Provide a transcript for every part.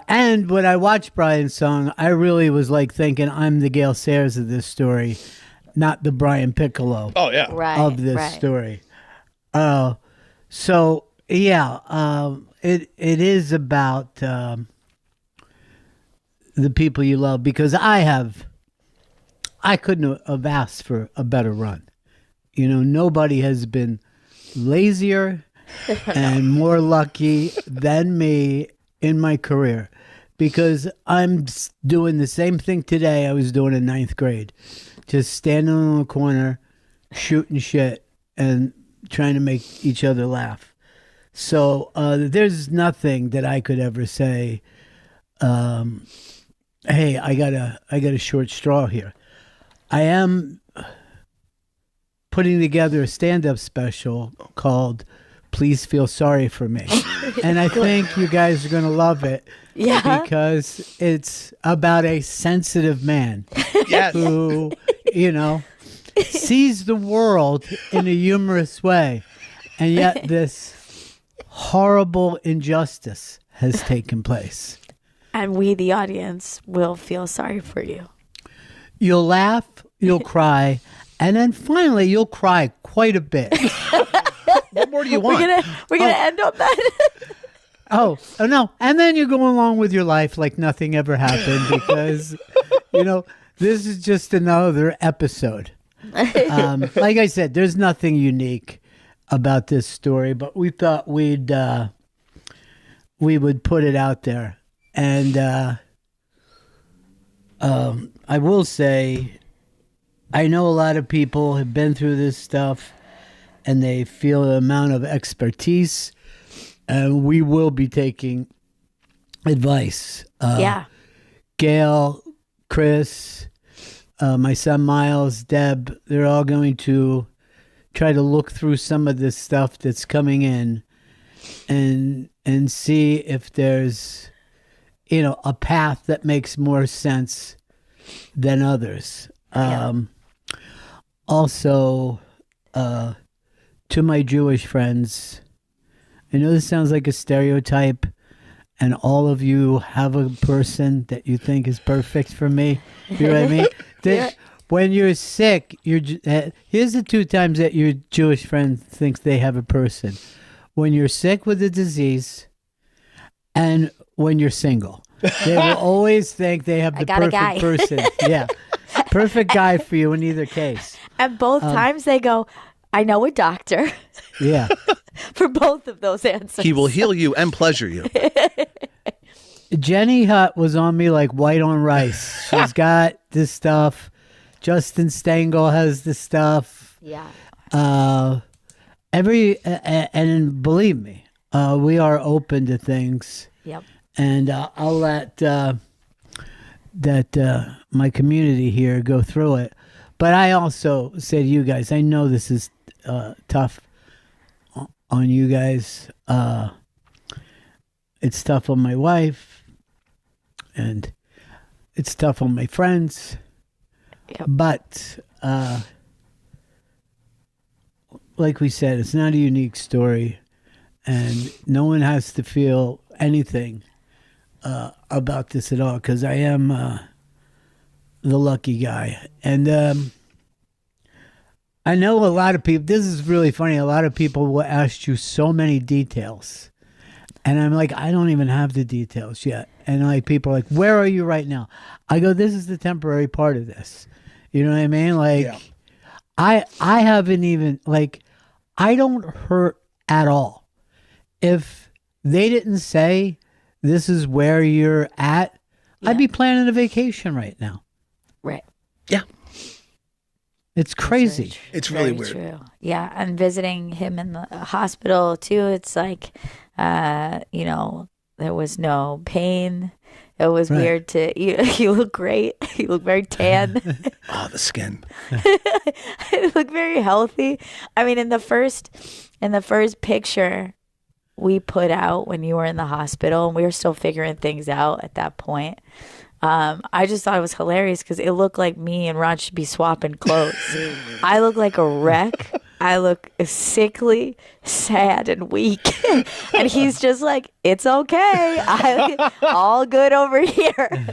And when I watched Brian's song, I really was like thinking I'm the Gail Sayers of this story, not the Brian Piccolo Oh yeah. Right. of this right. story. So yeah, it is about the people you love, because I couldn't have asked for a better run. Nobody has been lazier and more lucky than me in my career, because I'm doing the same thing today I was doing in ninth grade, just standing on the corner, shooting shit and trying to make each other laugh. So there's nothing that I could ever say, hey, I got a short straw here. I am putting together a stand-up special called Please Feel Sorry for Me. And I think you guys are going to love it. Yeah. Because it's about a sensitive man Yes. who, sees the world in a humorous way. And yet this horrible injustice has taken place. And we, the audience, will feel sorry for you. You'll laugh, you'll cry, and then finally you'll cry quite a bit. What more do you want? We're gonna end on that. Oh no. And then you go along with your life like nothing ever happened, because, this is just another episode. Like I said, there's nothing unique about this story, but we thought we would put it out there. And I will say, I know a lot of people have been through this stuff and they feel the amount of expertise, and we will be taking advice. Yeah. Gail, Chris, my son Miles, Deb, they're all going to try to look through some of this stuff that's coming in and see if there's a path that makes more sense than others. Also, to my Jewish friends, I know this sounds like a stereotype, and all of you have a person that you think is perfect for me. You know what I mean? When you're sick, here's the two times that your Jewish friend thinks they have a person: when you're sick with a disease, and when you're single. They will always think they have the perfect person. Yeah. Perfect guy for you in either case. And both times they go, I know a doctor. Yeah. For both of those answers. He will heal you and pleasure you. Jenny Hutt was on me like white on rice. She's got this stuff. Justin Stengel has this stuff. Yeah. And believe me, we are open to things. Yep. And I'll let my community here go through it. But I also say to you guys, I know this is tough on you guys. It's tough on my wife, and it's tough on my friends. Yep. But like we said, it's not a unique story, and no one has to feel anything about this at all, because I am the lucky guy. And I know a lot of people, this is really funny, a lot of people will ask you so many details, and I'm like, I don't even have the details yet. And like, people are like, where are you right now? I go, this is the temporary part of this. You know what I mean? Like, Yeah. I haven't even, like, I don't hurt at all. If they didn't say this is where you're at, Yeah. I'd be planning a vacation right now. Right. Yeah. It's crazy. It's really Very weird. true. Yeah. And visiting him in the hospital too, it's like, there was no pain. It was Right. weird you look great. You look very tan. Oh, the skin. You look very healthy. I mean, in the first picture we put out when you were in the hospital, and we were still figuring things out at that point. I just thought it was hilarious because it looked like me and Rod should be swapping clothes. I look like a wreck. I look sickly, sad, and weak. And he's just like, it's okay. All good over here.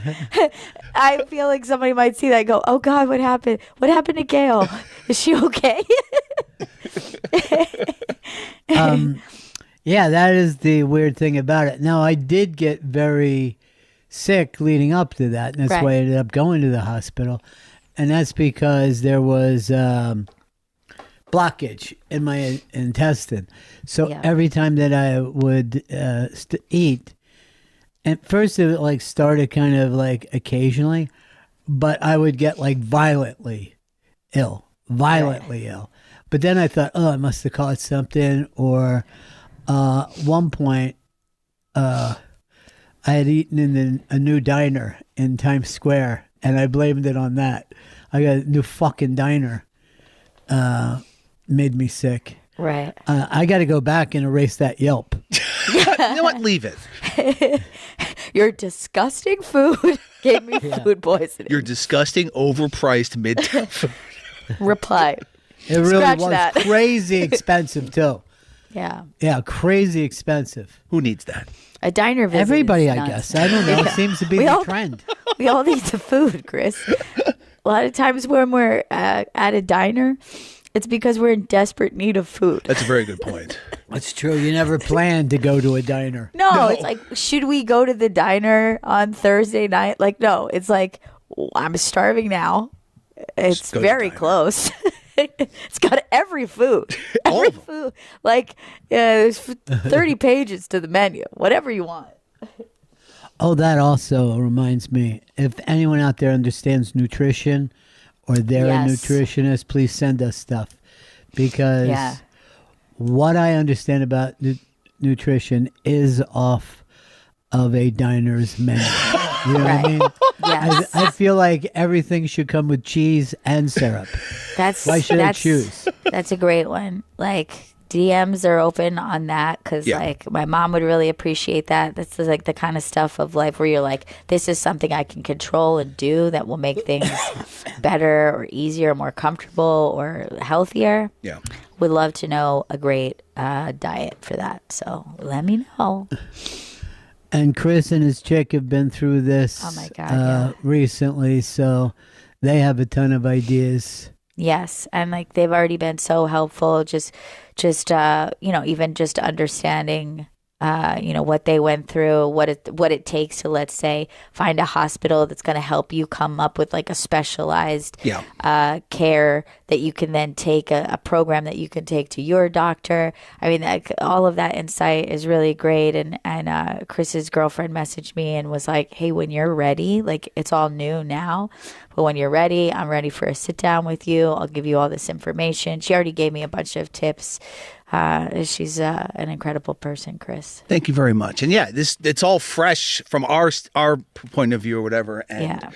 I feel like somebody might see that and go, oh, God, what happened? What happened to Gail? Is she okay? Yeah, that is the weird thing about it. Now, I did get very sick leading up to that, and that's why I ended up going to the hospital. And that's because there was blockage in my intestine. So every time that I would eat, at first it like started kind of like occasionally, but I would get like violently ill. But then I thought, oh, I must have caught something. Or one point, I had eaten in a new diner in Times Square, and I blamed it on that. I got a new fucking diner. Made me sick. Right. I got to go back and erase that Yelp. You know what? Leave it. Your disgusting food gave me food poisoning. Your disgusting, overpriced midtown food. Reply. It really Scratch was that. crazy expensive too. Yeah. Yeah, crazy expensive. Who needs that? A diner visit. Everybody, is I nuts. guess. I don't know. It seems to be the trend. We all need the food, Chris. A lot of times when we're at a diner, it's because we're in desperate need of food. That's a very good point. It's true. You never planned to go to a diner. No, it's like, should we go to the diner on Thursday night? Like, no, it's like, I'm starving now. It's very close. It's got every food. Every food. Like, there's 30 pages to the menu. Whatever you want. Oh, that also reminds me. If anyone out there understands nutrition or they're a nutritionist, please send us stuff. Because what I understand about nutrition is off of a diner's menu. You know what I mean? Yes. I feel like everything should come with cheese and syrup. Why should I choose? That's a great one. Like, DMs are open on that because like my mom would really appreciate that. This is like the kind of stuff of life where you're like, this is something I can control and do that will make things better or easier, more comfortable or healthier. Yeah. Would love to know a great diet for that. So let me know. And Chris and his chick have been through this recently, so they have a ton of ideas. Yes, and like they've already been so helpful. Just you know, even just understanding you know, what they went through, what it takes to, let's say, find a hospital that's going to help you come up with like a specialized care that you can then take a program that you can take to your doctor. I mean, all of that insight is really great. And Chris's girlfriend messaged me and was like, hey, when you're ready, like it's all new now, but when you're ready, I'm ready for a sit down with you. I'll give you all this information. She already gave me a bunch of tips. She's an incredible person, Chris. Thank you very much. And it's all fresh from our point of view or whatever. And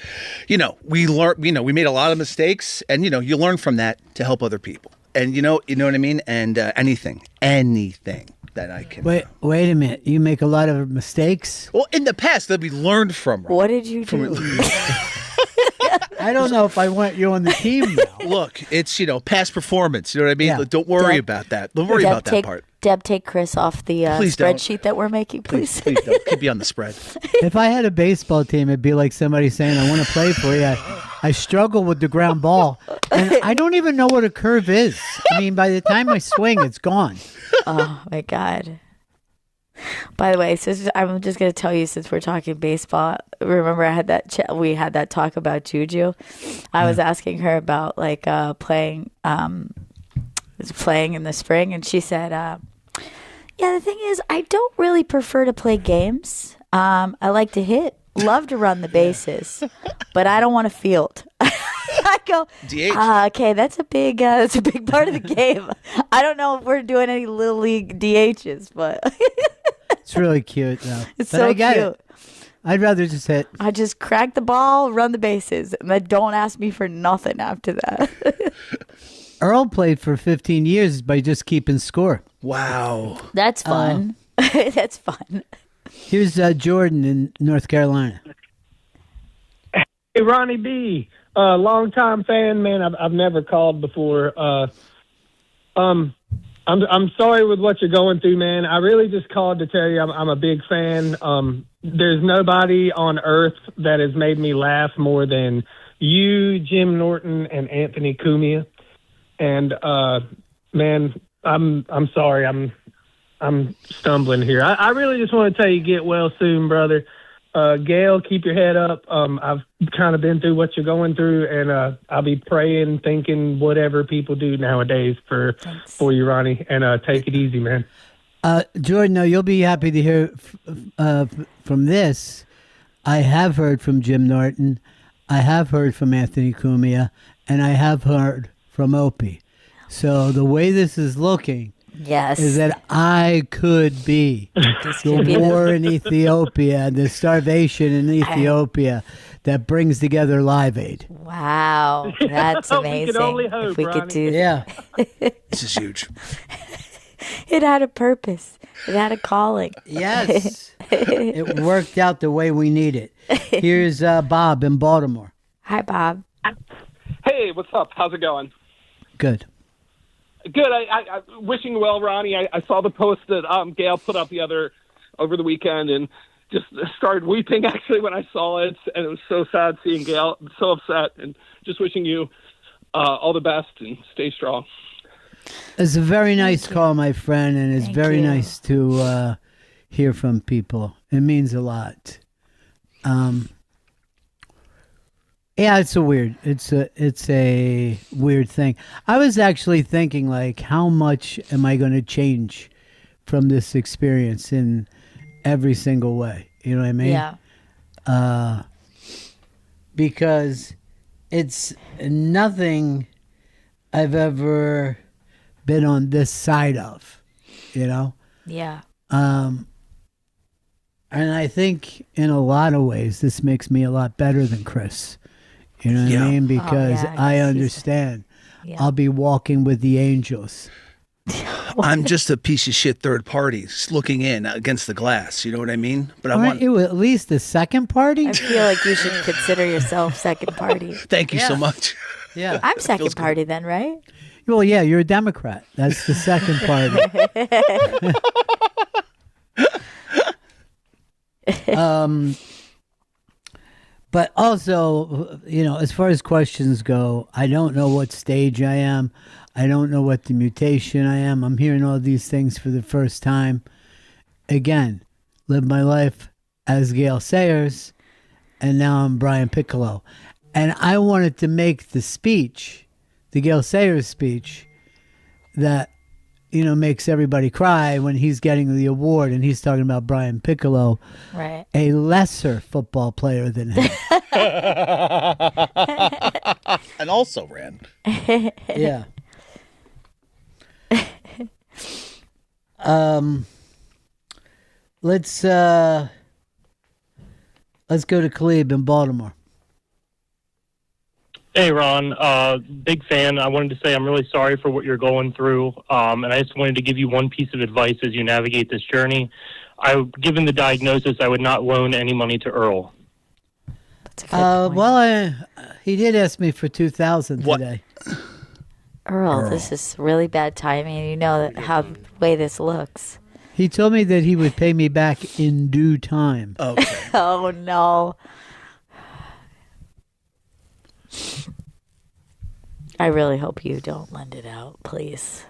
you know, we learned, you know, we made a lot of mistakes, and you know, you learn from that to help other people. And you know what I mean? And anything that I can. Wait a minute. You make a lot of mistakes? Well, in the past that we learned from. What did you do? I don't know if I want you on the team now. Look, it's, you know, past performance. You know what I mean? Yeah. Don't worry about that. Don't worry about that part. Deb, take Chris off the spreadsheet that we're making, please. Please don't. Could be on the spread. If I had a baseball team, it'd be like somebody saying, I want to play for you. I struggle with the ground ball. And I don't even know what a curve is. I mean, by the time I swing, it's gone. Oh, my God. By the way, I'm just going to tell you, since we're talking baseball, remember I had we had that talk about Juju. I was asking her about like playing in the spring, and she said, yeah, the thing is, I don't really prefer to play games. I like to hit, love to run the bases, but I don't want to field. I go, DH. Okay, that's a big part of the game. I don't know if we're doing any little league DHs, but it's really cute though. It's so cute. It. I'd rather just hit. I just crack the ball, run the bases, and then don't ask me for nothing after that. Earl played for 15 years by just keeping score. Wow. That's fun. That's fun. Here's Jordan in North Carolina. Hey, Ronnie B. Long-time fan, man. I've never called before. I'm sorry with what you're going through, man. I really just called to tell you I'm a big fan. There's nobody on earth that has made me laugh more than you, Jim Norton, and Anthony Cumia. And man, I'm sorry. I'm stumbling here. I really just want to tell you, get well soon, brother. Gail, keep your head up. I've kind of been through what you're going through, and I'll be praying, thinking, whatever people do nowadays for you, Ronnie. And take it easy, man. Jordan, no, you'll be happy to hear from this. I have heard from Jim Norton. I have heard from Anthony Cumia, and I have heard from Opie. So the way this is looking, yes, is that I could be the war in Ethiopia, the starvation in Ethiopia that brings together Live Aid. Wow, that's amazing. We can only hope, if we Ronnie. could do Yeah. This is huge. it had a purpose. It had a calling. Yes. It worked out the way we need it. Here's Bob in Baltimore. Hi, Bob. Hey, what's up? How's it going? Good. Good. I wishing you well, Ronnie. I saw the post that Gail put up over the weekend, and just started weeping actually when I saw it, and it was so sad seeing Gail. I'm so upset, and just wishing you all the best and stay strong. It's a very nice call, my friend, and it's very you. nice to hear from people. It means a lot. Yeah, it's a weird thing. I was actually thinking, like, how much am I going to change from this experience in every single way? You know what I mean? Yeah. Because it's nothing I've ever been on this side of, you know? Yeah. And I think in a lot of ways, this makes me a lot better than Chris. You know what I mean? Because I understand. Yeah. I'll be walking with the angels. I'm just a piece of shit third party looking in against the glass. You know what I mean? But Aren't you at least the second party? I feel like you should consider yourself second party. Thank you so much. Yeah. I'm second party then, right? Well, yeah, you're a Democrat. That's the second party. But also, you know, as far as questions go, I don't know what stage I am. I don't know what the mutation I am. I'm hearing all these things for the first time. Again, live my life as Gail Sayers, and now I'm Brian Piccolo. And I wanted to make the speech, the Gail Sayers speech, that, you know, makes everybody cry when he's getting the award and he's talking about Brian Piccolo, Right. a lesser football player than him. And also ran. Yeah. Let's go to Khalib in Baltimore. Hey, Ron. Big fan. I wanted to say I'm really sorry for what you're going through, and I just wanted to give you one piece of advice as you navigate this journey. Given the diagnosis, I would not loan any money to Earl. That's a good point. Well, he did ask me for $2,000 What? today. Earl, this is really bad timing. You know how the way this looks. He told me that he would pay me back in due time. Okay. Oh, no. I really hope you don't lend it out, please.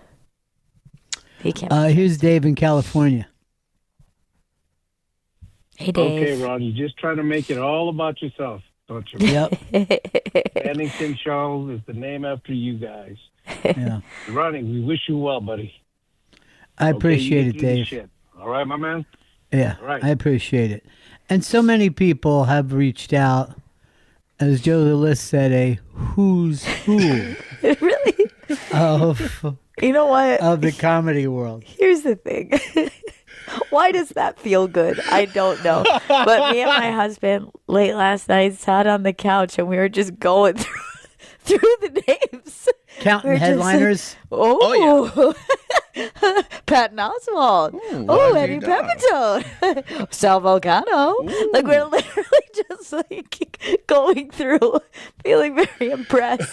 He can't. Here's Dave in California. Hey, Dave. Okay, Ron, you're just trying to make it all about yourself, don't you? Yep. Bennington Charles is the name after you guys. Yeah. Ronnie, we wish you well, buddy. I Okay, appreciate you it, get through this Dave. shit. All right, my man? Yeah, All right. I appreciate it. And so many people have reached out. As Joe the List said, a who's who Really? of You know what? the comedy world. Here's the thing. Why does that feel good? I don't know. But me and my husband late last night sat on the couch and we were just going through the names. Counting We're just like, headliners. Oh, Patton Oswalt. Oh, Eddie Pepitone. Sal Vulcano. Like, we're literally just like going through, feeling very impressed.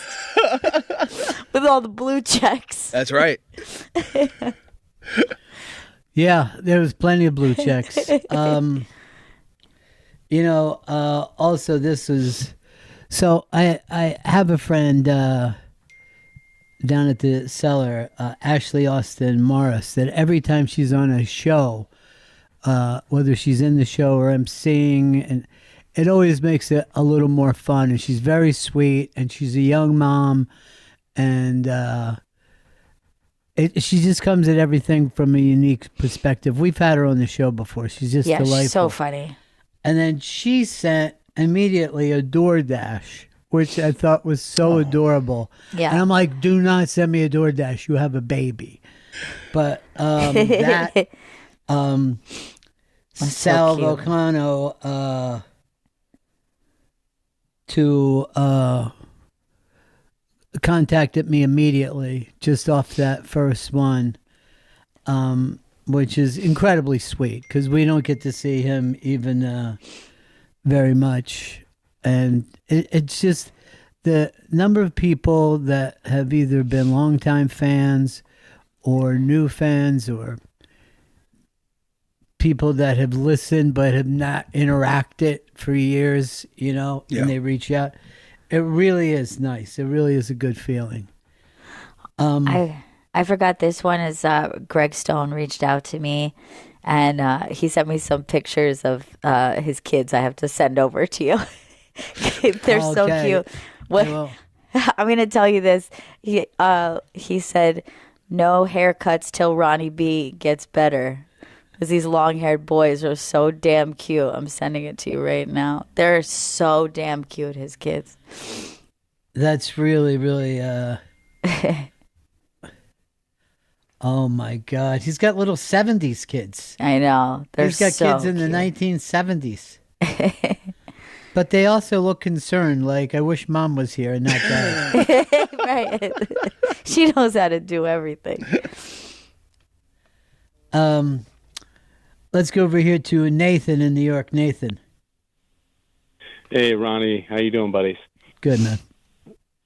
with all the blue checks. That's right. Yeah, there was plenty of blue checks. Also this was, so I have a friend down at the cellar, Ashley Austin Morris, that every time she's on a show, whether she's in the show or emceeing, and it always makes it a little more fun. And she's very sweet, and she's a young mom, and she just comes at everything from a unique perspective. We've had her on the show before. She's just delightful. She's so funny. And then she sent immediately a DoorDash, which I thought was so adorable. Yeah. And I'm like, do not send me a DoorDash. You have a baby. But that Sal so Volcano to contacted me immediately just off that first one, which is incredibly sweet because we don't get to see him even very much. And it's just the number of people that have either been longtime fans or new fans or people that have listened but have not interacted for years, and they reach out. It really is nice. It really is a good feeling. I forgot this one is Greg Stone reached out to me, and he sent me some pictures of his kids. I have to send over to you. They're so cute. What, I'm going to tell you this. He said, no haircuts till Ronnie B gets better. Because these long-haired boys are so damn cute. I'm sending it to you right now. They're so damn cute, his kids. That's really, really... Oh, my God. He's got little 70s kids. I know. He's got kids in the 1970s. But they also look concerned, like, I wish Mom was here and not Dad. Right. She knows how to do everything. Let's go over here to Nathan in New York. Nathan. Hey, Ronnie. How you doing, buddies? Good, man.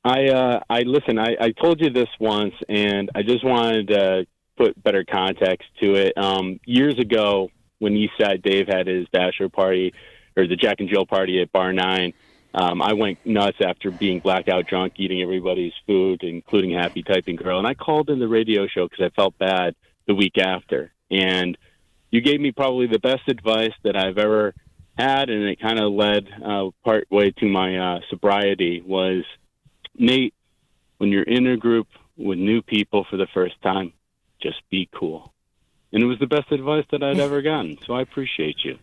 I told you this once, and I just wanted to put better context to it. Years ago, when Eastside Dave had his bachelor party, or the Jack and Jill party at Bar 9, I went nuts after being blackout drunk, eating everybody's food, including Happy Typing Girl. And I called in the radio show because I felt bad the week after. And you gave me probably the best advice that I've ever had, and it kind of led part way to my sobriety, was, Nate, when you're in a group with new people for the first time, just be cool. And it was the best advice that I'd ever gotten, so I appreciate you.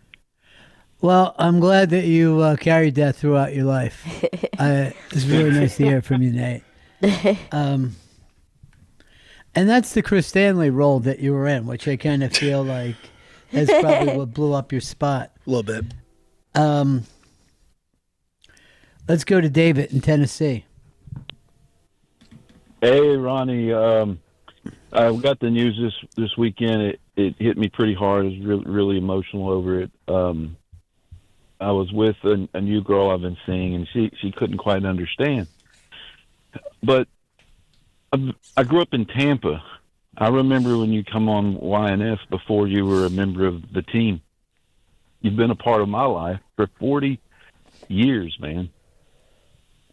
Well, I'm glad that you carried that throughout your life. It's really nice to hear from you, Nate. And that's the Chris Stanley role that you were in, which I kind of feel like is probably what blew up your spot. A little bit. Let's go to David in Tennessee. Hey, Ronnie. I got the news this weekend. It hit me pretty hard. I was really emotional over it. I was with a new girl I've been seeing, and she couldn't quite understand. But I grew up in Tampa. I remember when you come on YNF before you were a member of the team. You've been a part of my life for 40 years, man.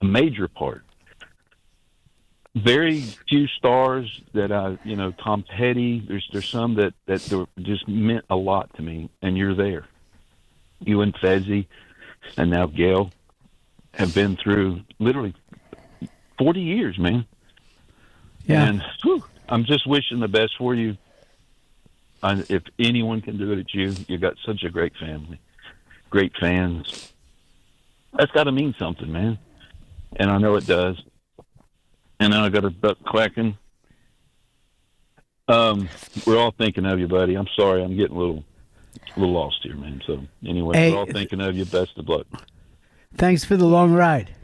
A major part. Very few stars that Tom Petty, there's some that just meant a lot to me, and you're there. You and Fezzi and now Gail have been through literally 40 years, man. Yeah. And I'm just wishing the best for you. If anyone can do it, it's you. You've got such a great family, great fans. That's got to mean something, man. And I know it does. And now I got a duck quacking. We're all thinking of you, buddy. I'm sorry, I'm getting a little lost here, man. So anyway, Hey, we're all thinking of you. Best of luck. Thanks for the long ride.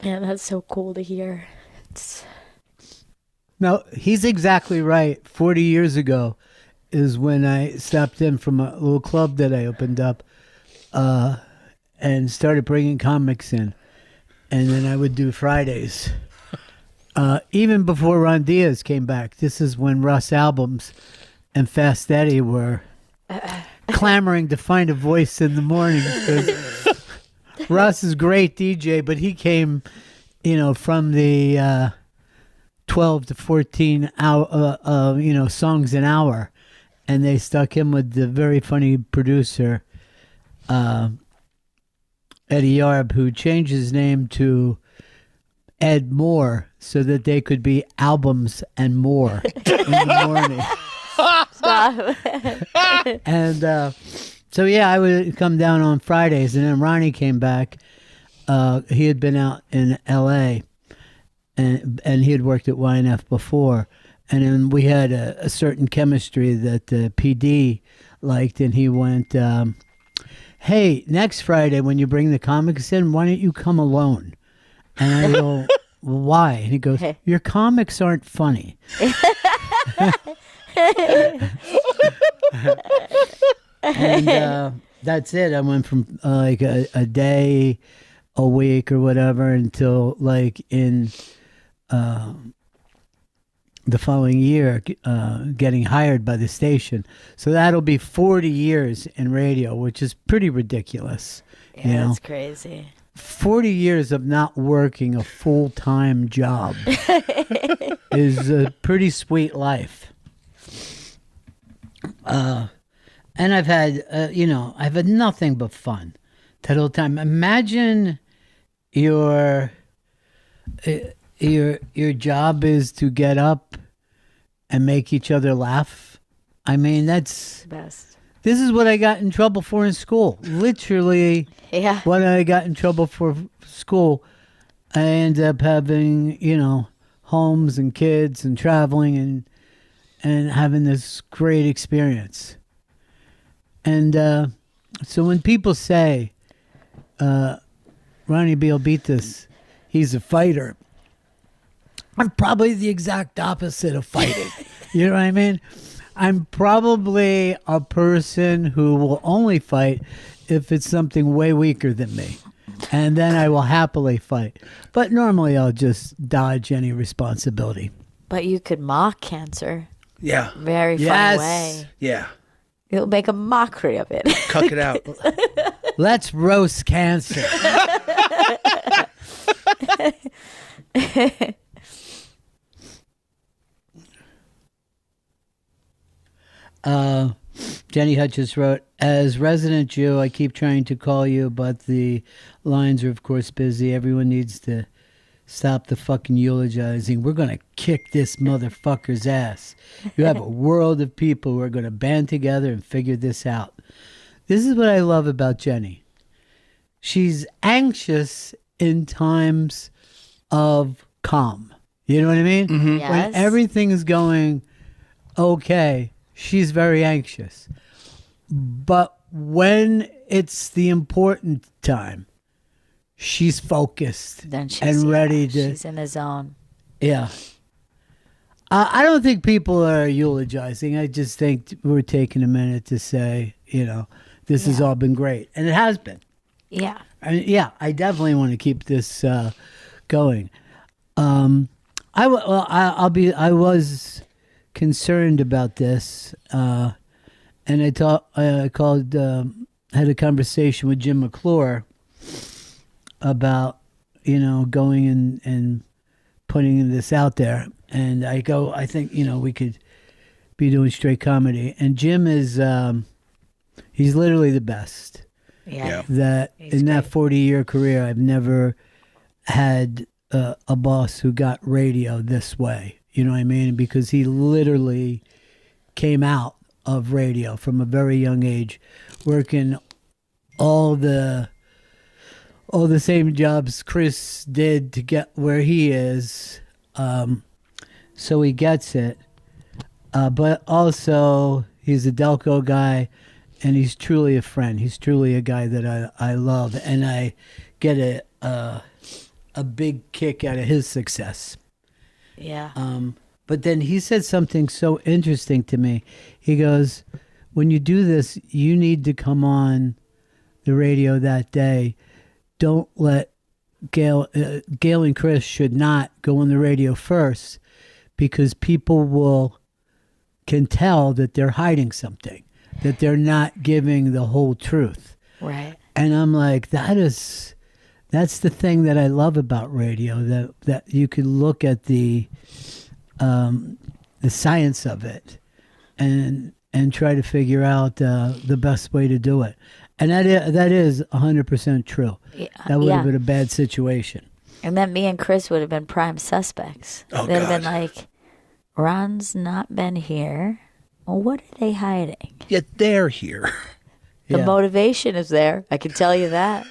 Man, that's so cool to hear. No, he's exactly right. 40 years ago is when I stopped in from a little club that I opened up and started bringing comics in. and then I would do Fridays. Even before Ron Diaz came back, this is when Russ Albums and Fast Eddie were clamoring to find a voice in the morning. Russ is a great DJ, but he came, from the 12 to 14 hour, songs an hour, and they stuck him with the very funny producer, Eddie Yarb, who changed his name to Ed Moore so that they could be albums and more in the morning. Stop. And so I would come down on Fridays, and then Ronnie came back. He had been out in L.A. and he had worked at YNF before, and then we had a certain chemistry that the PD liked, and he went, "Hey, next Friday when you bring the comics in, why don't you come alone?" And I go, "Well, why?" And he goes, "Your comics aren't funny." And that's it. I went from like a day, a week, or whatever until like in the following year, getting hired by the station. So that'll be 40 years in radio, which is pretty ridiculous. Yeah, that's crazy. 40 years of not working a full-time job is a pretty sweet life. And I've had, I've had nothing but fun that whole time. Imagine your job is to get up and make each other laugh. I mean, that's best. This is what I got in trouble for in school. Literally, when I got in trouble for school, I ended up having, homes and kids and traveling and having this great experience. And so when people say, Ronnie Beal beat this, he's a fighter, I'm probably the exact opposite of fighting. You know what I mean? I'm probably a person who will only fight if it's something way weaker than me. And then I will happily fight. But normally I'll just dodge any responsibility. But you could mock cancer. Yeah. Very fun way. Yeah. You'll make a mockery of it. Cuck it out. Let's roast cancer. Jenny Hutchins wrote, "As resident Jew, I keep trying to call you, but the lines are, of course, busy. Everyone needs to stop the fucking eulogizing. We're going to kick this motherfucker's ass. You have a world of people who are going to band together and figure this out." This is what I love about Jenny. She's anxious in times of calm. You know what I mean? Mm-hmm. Yes. When everything is going okay, she's very anxious. But when it's the important time, she's focused Then she's and ready to. She's in the zone. Yeah. I don't think people are eulogizing. I just think we're taking a minute to say, this has all been great. And it has been. Yeah. I definitely want to keep this going. I was concerned about this, and I had a conversation with Jim McClure about going and putting this out there, and I think we could be doing straight comedy, and Jim is he's literally the best. Yeah. That He's in that great. 40-year career, I've never had a boss who got radio this way. You know what I mean? Because he literally came out of radio from a very young age, working all the same jobs Chris did to get where he is. So he gets it. But also, he's a Delco guy, and he's truly a friend. He's truly a guy that I love, and I get a big kick out of his success. Yeah. But then he said something so interesting to me. He goes, when you do this, you need to come on the radio that day. Don't let Gail and Chris should not go on the radio first because people can tell that they're hiding something, that they're not giving the whole truth. Right. And I'm like, that's the thing that I love about radio, that you can look at the science of it and try to figure out the best way to do it. And that is 100% true. Yeah, that would have been a bad situation. And then me and Chris would have been prime suspects. Oh, They'd have God. been like, Ron's not been here. Well, what are they hiding? Yet they're here. The motivation is there. I can tell you that.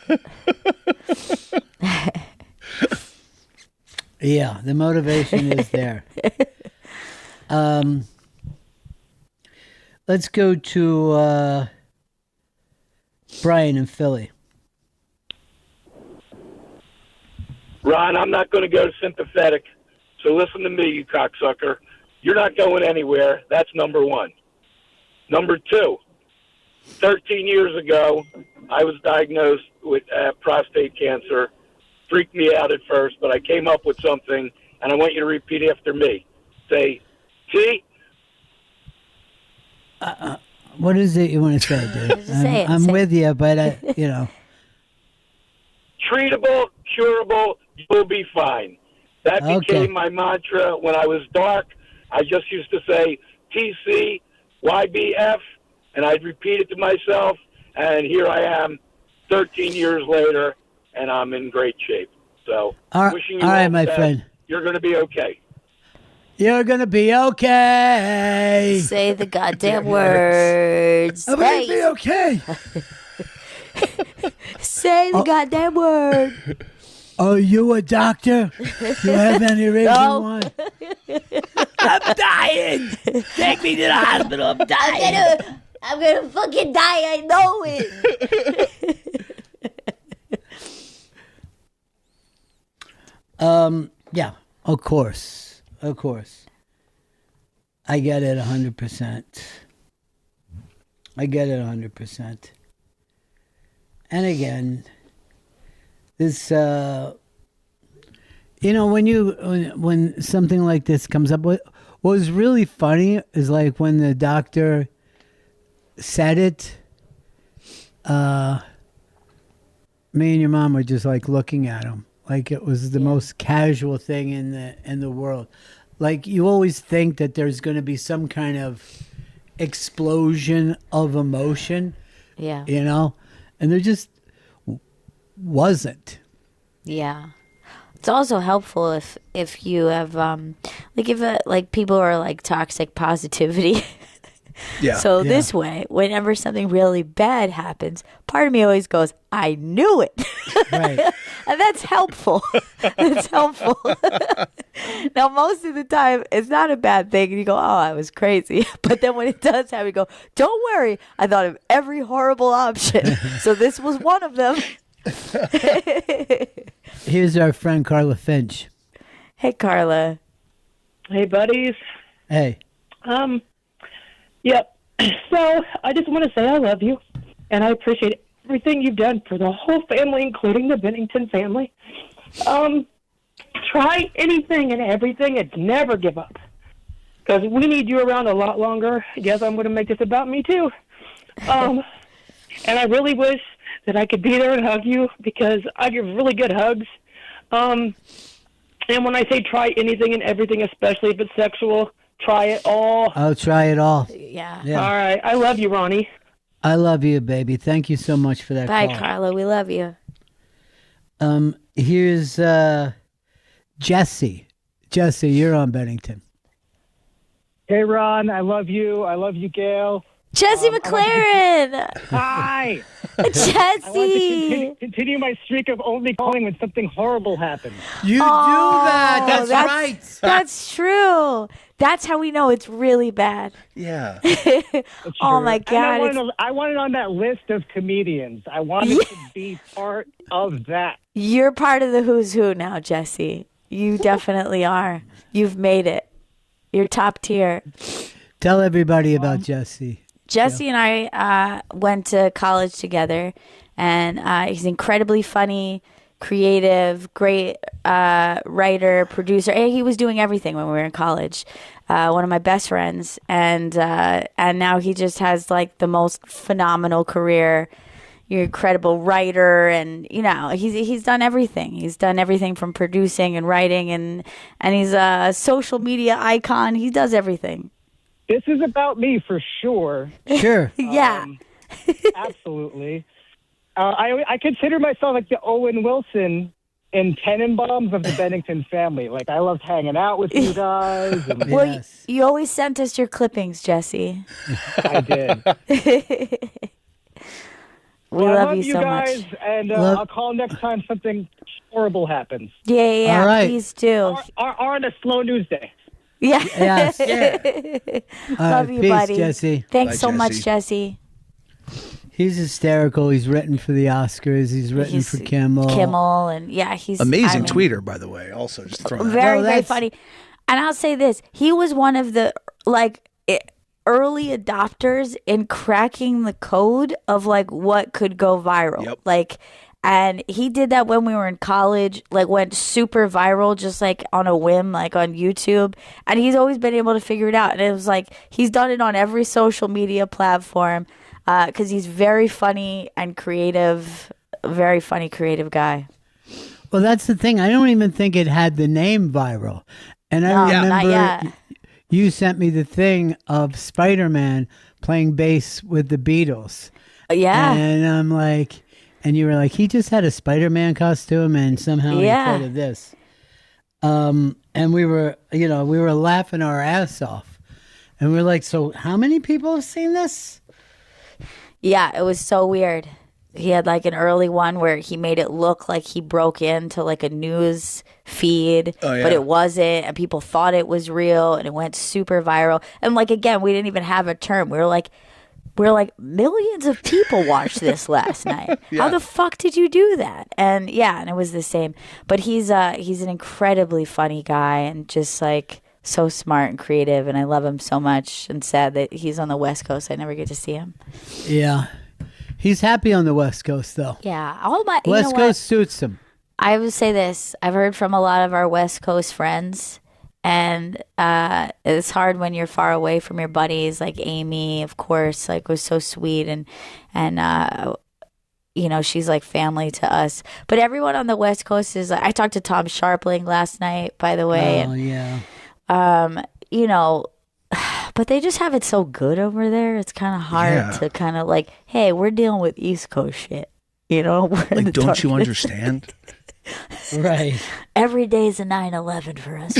Yeah, the motivation is there. Let's go to Brian in Philly. Ron, I'm not going to go sympathetic, so listen to me, you cocksucker. You're not going anywhere. That's number one. Number two, 13 years ago, I was diagnosed with prostate cancer. Freaked me out at first, but I came up with something, and I want you to repeat after me. Say, T. What is it you want to say, dude? I'm with you, but Treatable, curable, you'll be fine. That became my mantra when I was dark. I just used to say TC, YBF, and I'd repeat it to myself, and here I am 13 years later, and I'm in great shape. So, wishing you all right, my the best. friend. You're going to be okay. You're going to be okay. Say the goddamn words. I'm going to be okay. Say the goddamn word. Are you a doctor? Do you have any reason why? I'm dying. Take me to the hospital. I'm dying. I'm gonna fucking die. I know it. Yeah, of course. I get it 100%. I get it 100%. And again, this, when something like this comes up, what was really funny is like when the doctor said it, me and your mom were just like looking at him like it was the most casual thing in the world. Like you always think that there's going to be some kind of explosion of emotion, and there just wasn't. Yeah. It's also helpful if you have if people are like toxic positivity. Yeah. So this way, whenever something really bad happens, part of me always goes, I knew it. Right. And that's helpful. That's helpful. Now, most of the time, it's not a bad thing. And you go, oh, I was crazy. But then when it does happen, you go, don't worry. I thought of every horrible option. So this was one of them. Here's our friend Carla Finch. Hey, Carla. Hey, buddies. Hey. Yep. So I just want to say I love you, and I appreciate everything you've done for the whole family, including the Bennington family. Try anything and everything and never give up, because we need you around a lot longer. Yes, I'm going to make this about me, too. And I really wish that I could be there and hug you, because I give really good hugs. And when I say try anything and everything, especially if it's sexual, try it all. I'll try it all. Yeah. All right. I love you, Ronnie. I love you, baby. Thank you so much for that Bye, call. Carla. We love you. Here's Jesse. Jesse, you're on Bennington. Hey, Ron. I love you. I love you, Gail. Jesse McLaren. Hi. Jesse. I want to continue my streak of only calling when something horrible happens. You do that. That's right. That's true. That's how we know it's really bad. Yeah. Oh, my God. I want it on that list of comedians. I want it to be part of that. You're part of the who's who now, Jesse. You definitely are. You've made it. You're top tier. Tell everybody about Jesse. Jesse and I went to college together, and he's incredibly funny. creative, great writer, producer. And he was doing everything when we were in college. One of my best friends, and now he just has like the most phenomenal career. You're an incredible writer, and he's done everything. He's done everything from producing and writing, and he's a social media icon. He does everything. This is about me for sure. Sure. Yeah. Absolutely. I consider myself like the Owen Wilson in Tenenbaums of the Bennington family. Like, I loved hanging out with you guys. And Well, you always sent us your clippings, Jesse. I did. We I love love you you so guys, much. and I'll call next time something horrible happens. Yeah, All right. please do. Or on a slow news day. Yeah. Yes. Love right, you, peace, buddy. Jesse. Thanks Bye, so much, Jesse. Jesse. He's hysterical. He's written for the Oscars. He's written for Kimmel. And he's Amazing tweeter, by the way. Also, just throwing that. very, No, very that's- funny. And I'll say this: he was one of the early adopters in cracking the code of like what could go viral. Yep. Like, and he did that when we were in college. Like, went super viral just like on a whim, like on YouTube. And he's always been able to figure it out. And it was like he's done it on every social media platform. Because he's very funny and creative, very funny, creative guy. Well, that's the thing. I don't even think it had the name viral. And I No, not remember yet. you sent me the thing of Spider-Man playing bass with the Beatles. Yeah. And I'm like, and you were like, he just had a Spider-Man costume and somehow Yeah. he thought of this. And we were laughing our ass off. And we were like, so how many people have seen this? Yeah, it was so weird. He had like an early one where he made it look like he broke into like a news feed, Oh, yeah. but it wasn't, and people thought it was real, and it went super viral. And like again, we didn't even have a term. We were like millions of people watched this last night. How the fuck did you do that? And yeah, and it was the same. But he's an incredibly funny guy and just like so smart and creative, and I love him so much. And sad that he's on the West Coast. I never get to see him. Yeah. He's happy on the West Coast, though. Yeah, all my you West know Coast what? suits him. I would say this. I've heard from a lot of our West Coast friends, and it's hard when you're far away from your buddies. Like Amy, of course, like was so sweet, and she's like family to us. But everyone on the West Coast is. I talked to Tom Sharpling last night, by the way. Oh, yeah. But they just have it so good over there. It's kind of hard to kind of like, hey, we're dealing with East Coast shit. We're in the Like, don't you darkness. understand? Right. Every day's a 9/11 for us.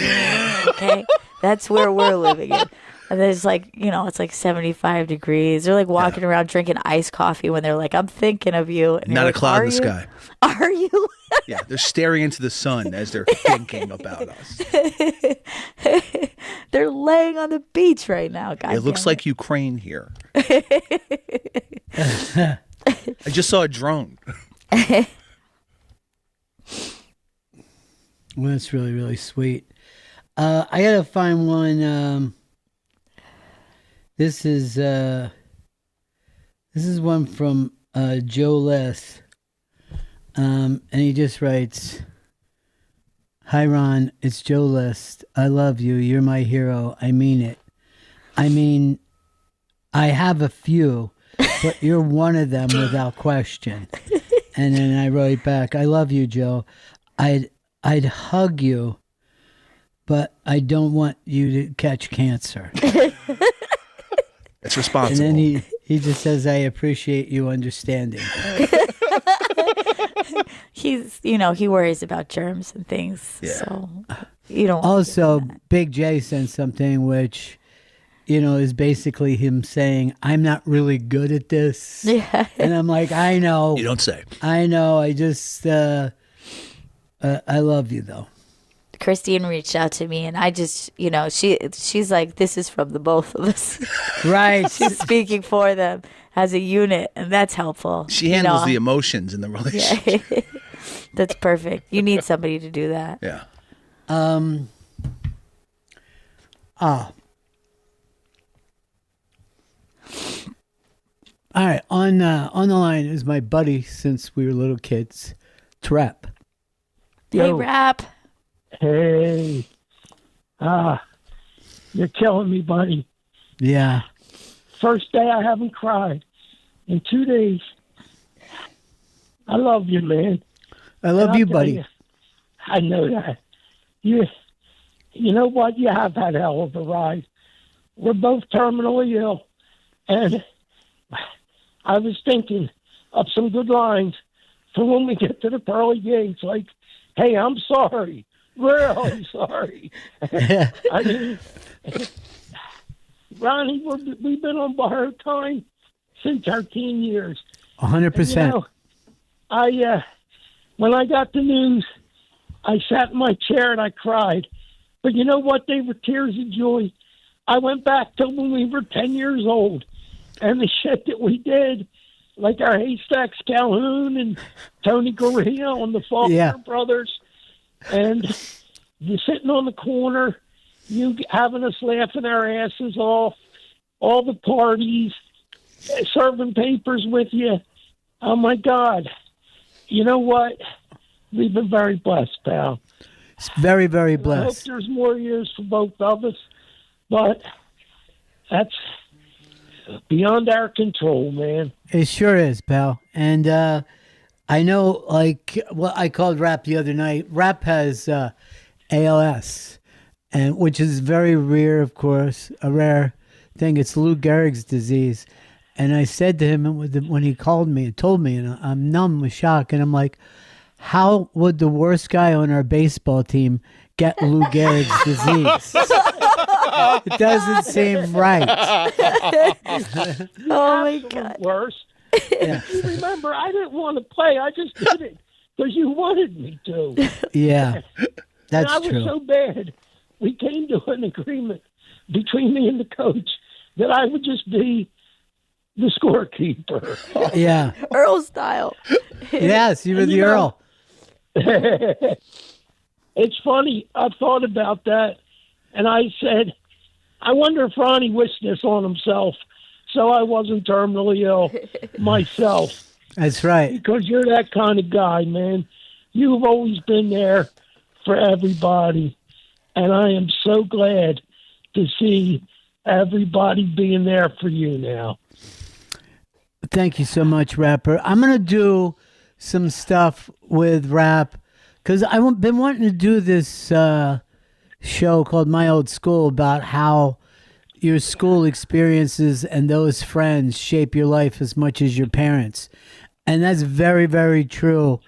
Okay, that's where we're living in. And there's like, it's like 75 degrees. They're like walking around drinking iced coffee when they're like, I'm thinking of you. And Not you're a like, cloud "Are in the you? sky. Are you? Yeah, they're staring into the sun as they're thinking about us. They're laying on the beach right now. God It looks damn like Ukraine here. I just saw a drone. Well, that's really, really sweet. I gotta find one. This is one from Joe Less, and he just writes, "Hi Ron, it's Joe List. I love you. You're my hero. I mean it. I mean, I have a few, but you're one of them without question." And then I wrote back, "I love you, Joe. I'd hug you, but I don't want you to catch cancer." It's responsible. And then he just says, "I appreciate you understanding." He's, he worries about germs and things. Yeah. So you don't. Also, Big J sent something which, is basically him saying, "I'm not really good at this." Yeah. And I'm like, I know. You don't say. I know. I just, I love you, though. Christine reached out to me, and I just, she's like, this is from the both of us. Right. She's speaking for them as a unit, and that's helpful. She handles the emotions in the relationship. Yeah. That's perfect. You need somebody to do that. Yeah. All right. On the line is my buddy since we were little kids, Trap. Hey, Yo. Rap. Hey. You're killing me, buddy. Yeah. First day I haven't cried in 2 days. I love you, man. I love And I'll you, tell buddy. you, I know that. You know what? You have had a hell of a ride. We're both terminally ill. And I was thinking of some good lines for when we get to the pearly gates. Like, hey, I'm sorry. Really sorry. I mean, Ronnie, we've been on borrowed time since our teen years. 100%. And, you know, when I got the news, I sat in my chair and I cried. But you know what? They were tears of joy. I went back to when we were 10 years old, and the shit that we did, like our Haystacks Calhoun and Tony Correa on the Faulkner Brothers, and you sitting on the corner, you having us laughing our asses off, all the parties, serving papers with you. Oh, my God. You know what? We've been very blessed, pal. It's very, very I hope blessed. there's more years for both of us, but that's beyond our control, man. It sure is, pal. And I know, like, well, I called Rap the other night. Rap has ALS, and which is very rare, of course, a rare thing. It's Lou Gehrig's disease. And I said to him when he called me and told me, and I'm numb with shock, and I'm like, how would the worst guy on our baseball team get Lou Gehrig's disease? It doesn't seem right. Oh, my God. Worst. Yeah. You remember, I didn't want to play. I just did it because you wanted me to. Yeah, that's and I was true. so bad. We came to an agreement between me and the coach that I would just be the scorekeeper. Yeah. Earl style. Yes, you were And the you know, Earl. It's funny. I thought about that, and I said, I wonder if Ronnie wished this on himself so I wasn't terminally ill myself. That's right. Because you're that kind of guy, man. You've always been there for everybody, and I am so glad to see everybody being there for you now. Thank you so much, Rapper. I'm going to do some stuff with Rap because I've been wanting to do this show called My Old School about how your school experiences and those friends shape your life as much as your parents. And that's very, very true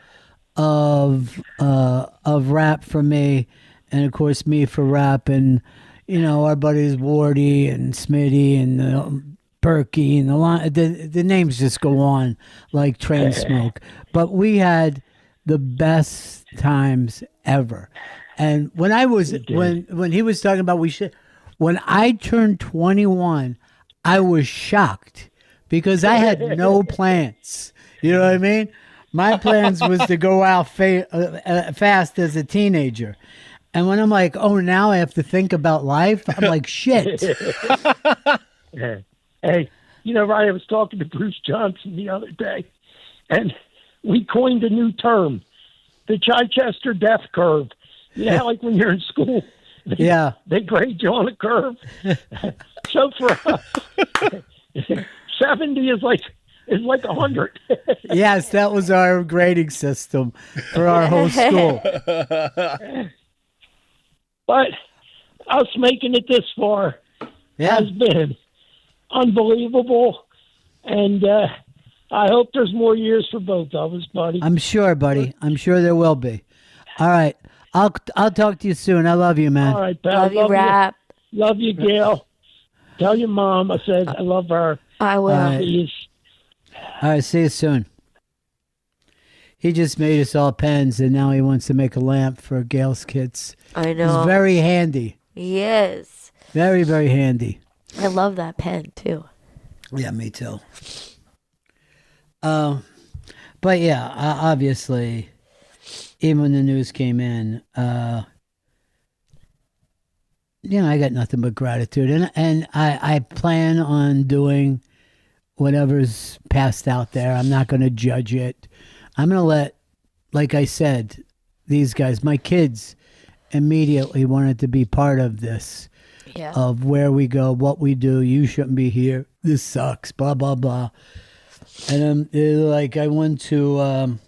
of Rap for me, and of course me for Rap, and you know our buddies Wardy and Smitty and Berkey and the names just go on like train smoke. But we had the best times ever. And when I was when he was talking about when I turned 21, I was shocked because I had no plans. You know what I mean? My plans was to go out fast as a teenager. And when I'm like, oh, now I have to think about life, I'm like, shit. Hey, you know, Ryan, I was talking to Bruce Johnson the other day, and we coined a new term, the Chichester death curve. You know, like when you're in school, they grade you on a curve. So for us, 70 is like 100. Yes, that was our grading system for our whole school. But us making it this far has been unbelievable, and I hope there's more years for both of us, buddy. I'm sure, buddy. I'm sure there will be. All right. I'll talk to you soon. I love you, man. All right, pal. Love you, Rap. Love you, Gail. Tell your mom I said I love her. I will. All right, see you soon. He just made us all pens, and now he wants to make a lamp for Gail's kids. I know. It's very handy. Yes. Very, very handy. I love that pen, too. Yeah, me too. But yeah, obviously, even when the news came in, you know, I got nothing but gratitude, and I plan on doing whatever's passed out there. I'm not going to judge it. I'm going to let, like I said, these guys. My kids immediately wanted to be part of this, of where we go, what we do. You shouldn't be here. This sucks, blah, blah, blah. And like, I want to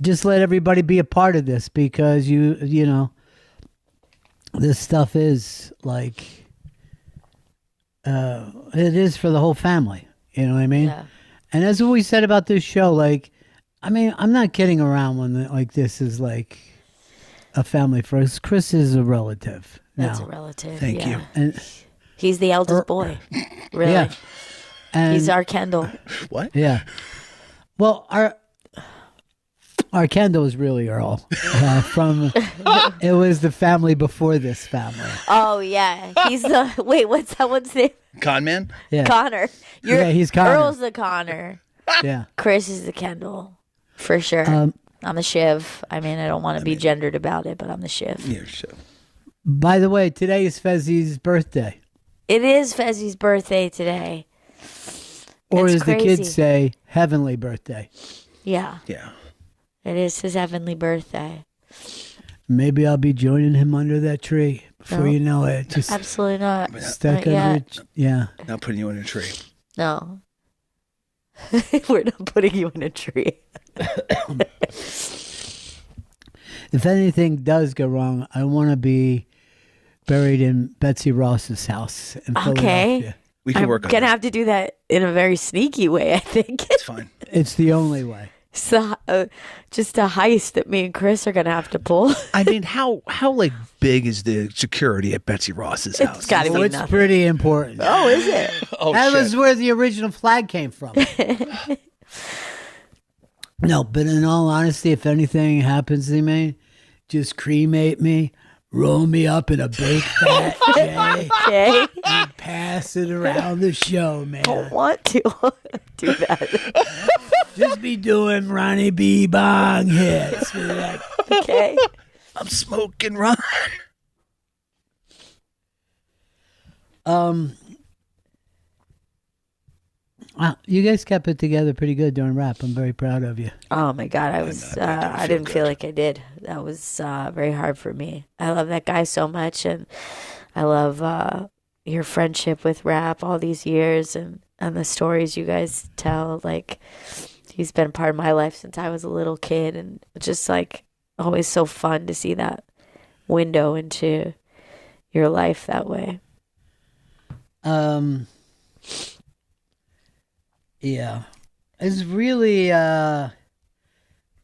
just let everybody be a part of this, because you know, this stuff is like, it is for the whole family. You know what I mean? Yeah. And that's what we said about this show. Like, I mean, I'm not kidding around when like this is like a family for us. Chris is a relative. That's now. a relative. Thank you. And he's the eldest boy. Really. Yeah. And, He's our Kendall. What? Yeah. Well, our Kendall is really Earl. From it was the family before this family. Oh yeah, he's the what's that one's name? Con man? Yeah. Connor. He's Connor. Earl's the Connor. Yeah. Chris is the Kendall, for sure. I'm the Shiv. I mean, I don't want to be gendered about it, but I'm the Shiv. Yeah, sure. By the way, today is Fezzi's birthday. It is Fezzi's birthday today. Or It's as the crazy. kids say, heavenly birthday. Yeah. Yeah. It is his heavenly birthday. Maybe I'll be joining him under that tree before No. you know it. Just Absolutely not. stuck Not under yet. it. Yeah. Not putting you in a tree. No. We're not putting you in a tree. If anything does go wrong, I want to be buried in Betsy Ross's house in Philadelphia. Okay. I'm gonna have to do that in a very sneaky way, I think. It's fine. It's the only way. So, just a heist that me and Chris are gonna have to pull. I mean, how like big is the security at Betsy Ross's house? It's gotta be It's nothing. pretty important. Oh, is it? Oh, that shit. was where the original flag came from. No, but in all honesty, if anything happens to me, just cremate me, roll me up in a big fat J, Okay. and pass it around the show, man. Don't want to do that. Just be doing Ronnie B. Bong hits. Be like, Okay. I'm smoking Ron. Wow, you guys kept it together pretty good during rap. I'm very proud of you. Oh my God, I didn't feel like I did. That was very hard for me. I love that guy so much, and I love your friendship with rap all these years, and the stories you guys tell. Like, he's been a part of my life since I was a little kid, and it's just like always so fun to see that window into your life that way. Yeah. It's really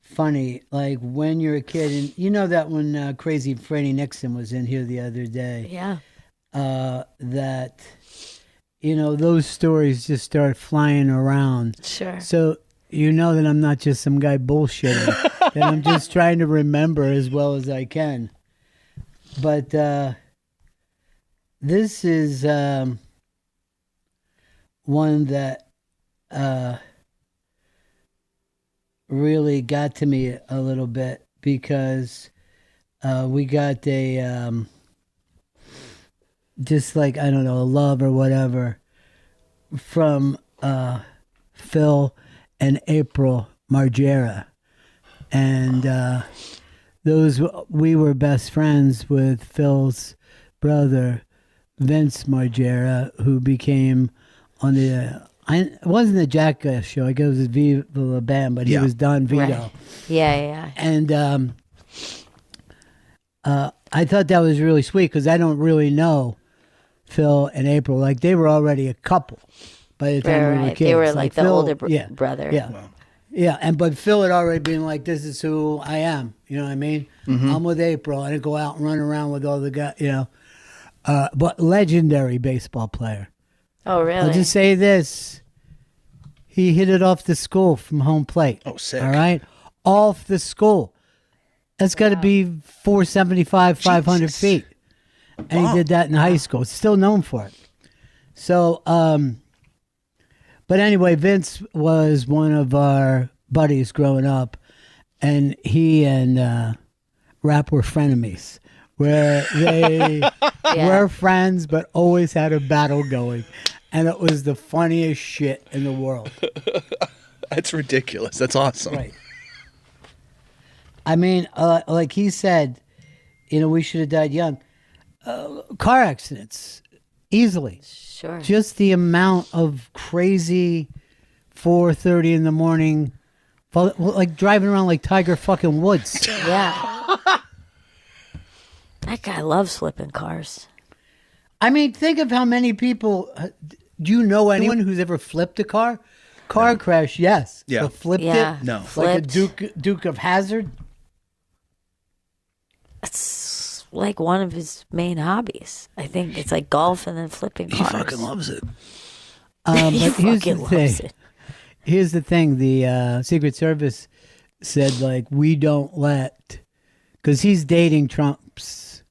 funny, like when you're a kid, and you know that when Crazy Freddie Nixon was in here the other day, Yeah. that, you know, those stories just start flying around. Sure. So you know that I'm not just some guy bullshitting, that I'm just trying to remember as well as I can. But this is one that really got to me a little bit, because we got a just like, I don't know, a love or whatever from Phil and April Margera, and we were best friends with Phil's brother Vince Margera, who became on the it wasn't the Jackass show. I guess it was Viva La Bam, but he was Don Vito. Right. Yeah. And I thought that was really sweet, because I don't really know Phil and April. Like, they were already a couple by the time we were Right. kids. They were like the Phil, older yeah, brother. Yeah. Yeah, but Phil had already been like, this is who I am. You know what I mean? I'm with April. I didn't go out and run around with all the guys, you know. But legendary baseball player. Oh, really? I'll just say this. He hit it off the school from home plate. Oh, sick. All right? Off the school. That's got to be 475, 500 feet. And he did that in high school. Still known for it. So, but anyway, Vince was one of our buddies growing up. And he and Rap were frenemies, where they were friends but always had a battle going. And it was the funniest shit in the world. That's ridiculous. That's awesome. Right. I mean, like he said, we should have died young. Car accidents, easily. Sure. Just the amount of crazy 4:30 in the morning, like driving around like Tiger fucking Woods. Yeah. That guy loves flipping cars. I mean, think of how many people. Do you know anyone who's ever flipped a car? Car crash, yes. Yeah. But flipped Yeah. it? No. Like a Duke of Hazzard? It's like one of his main hobbies. I think it's like golf and then flipping He cars. fucking loves it. But He here's the fucking loves thing. it. Here's the thing. The Secret Service said, like, we don't let... Because he's dating Trump's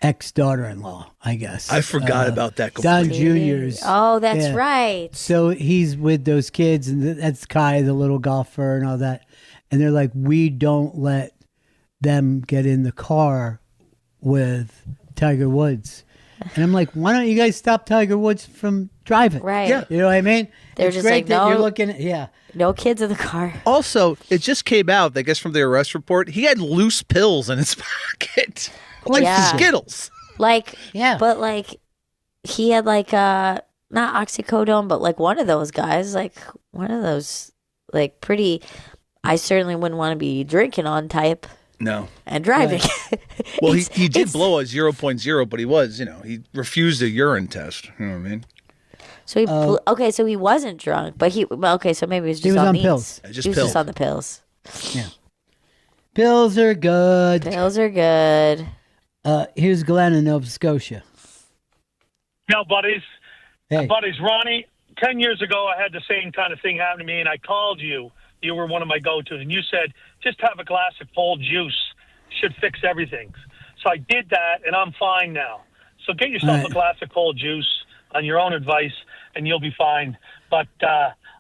ex-daughter-in-law, I guess. I forgot about that Don completely. Jr.'s. Oh, that's Yeah. right. So he's with those kids, and that's Kai, the little golfer, and all that. And they're like, we don't let them get in the car with Tiger Woods. And I'm like, why don't you guys stop Tiger Woods from driving? Right. Yeah. You know what I mean? They're It's just great like, that no. you're looking at, yeah. No kids in the car. Also, it just came out, I guess, from the arrest report. He had loose pills in his pocket, like Yeah. Skittles. Like, Yeah. but like, he had like, not oxycodone, but like one of those guys, like one of those, like pretty, I certainly wouldn't want to be drinking on type No. and driving. Well, he It's- did it's- blow a 0.0, but he was, he refused a urine test. You know what I mean? So he, okay, so he wasn't drunk, but okay, so maybe it was just was on on these. pills. Yeah, just he was pills. just on the pills. Yeah. Pills are good. Pills are good. Here's Glenn in Nova Scotia. Now, buddies. Hey. Buddies, Ronnie, 10 years ago, I had the same kind of thing happen to me, and I called you. You were one of my go-tos, and you said, just have a glass of cold juice. Should fix everything. So I did that, and I'm fine now. So get yourself All right. a glass of cold juice on your own advice, and you'll be fine. But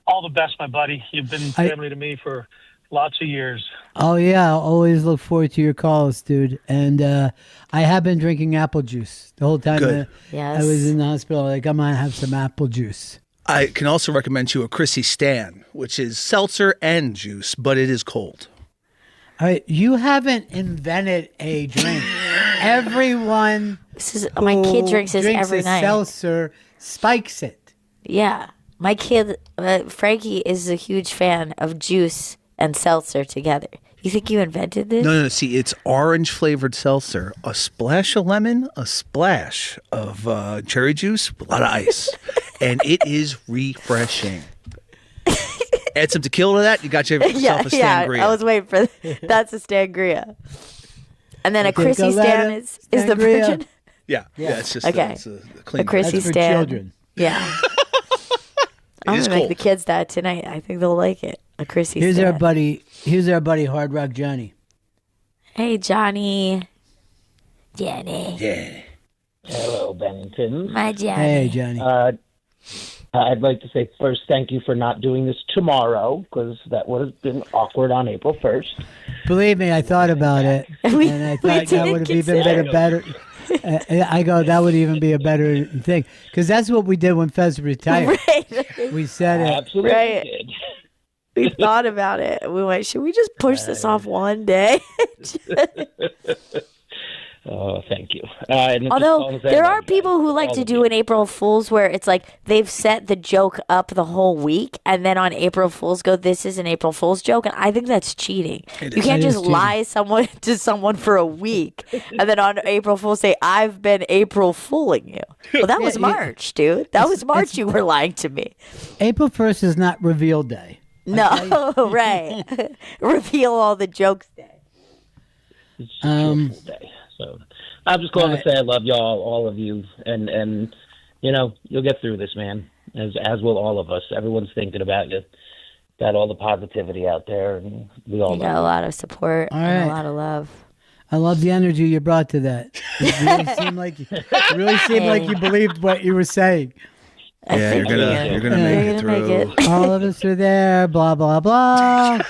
all the best, my buddy. You've been family to me for lots of years. Oh, yeah. I'll always look forward to your calls, dude. And I have been drinking apple juice the whole time Good. I was in the hospital. Like, I'm going to have some apple juice. I can also recommend you a Chrissy Stan, which is seltzer and juice, but it is cold. All right. You haven't invented a drink. Everyone my kid who drinks this every a night. seltzer spikes it. Yeah. My kid, Frankie, is a huge fan of juice and seltzer together. You think you invented this? No. See, it's orange flavored seltzer, a splash of lemon, a splash of cherry juice, a lot of ice, and it is refreshing. Add some tequila to that, you got yourself a sangria. I was waiting for that's a sangria. And then a Okay, Chrissy go Stan let is the sangria. virgin. Yeah, it's just Okay. it's a clean. A Chrissy That's for Stan. children. Yeah. I'm is gonna make the cold. kids that tonight. I think they'll like it. A Chrissy Here's Stan. our buddy Hard Rock Johnny. Hey Johnny. Johnny. Yeah. Hello, Bennington. My Johnny. Hey, Johnny. I'd like to say first, thank you for not doing this tomorrow, because that would have been awkward on April 1st. Believe me, I thought about it, We- and I we thought that didn't would have even consider been a better. I go, that would even be a better thing, because that's what we did when Fez retired. Right. We said it. Absolutely Right. did. We thought about it. We went, should we just push this off one day? Oh, thank you. And just Although calling to say there I are love you. people who like All to of do you. an April Fool's where it's like they've set the joke up the whole week, and then on April Fool's go, "This is an April Fool's joke," and I think that's cheating. It You is. can't That is just cheating. lie to someone for a week, and then on April Fool's say, "I've been April fooling you." Well, that was Yeah, March, dude. That was March. You were lying to me. April 1st is not reveal day. No, right? Reveal all the jokes day. It's a cheerful day. So I'm just calling Right. to say I love y'all, all of you, and you'll get through this, man. As will all of us. Everyone's thinking about you. Got all the positivity out there, and we all You got a love lot of support All and right. a lot of love. I love the energy you brought to that. It really seemed like you believed what you were saying. I Yeah, think you're gonna you're make it gonna through. make it. All of us are there, blah, blah, blah.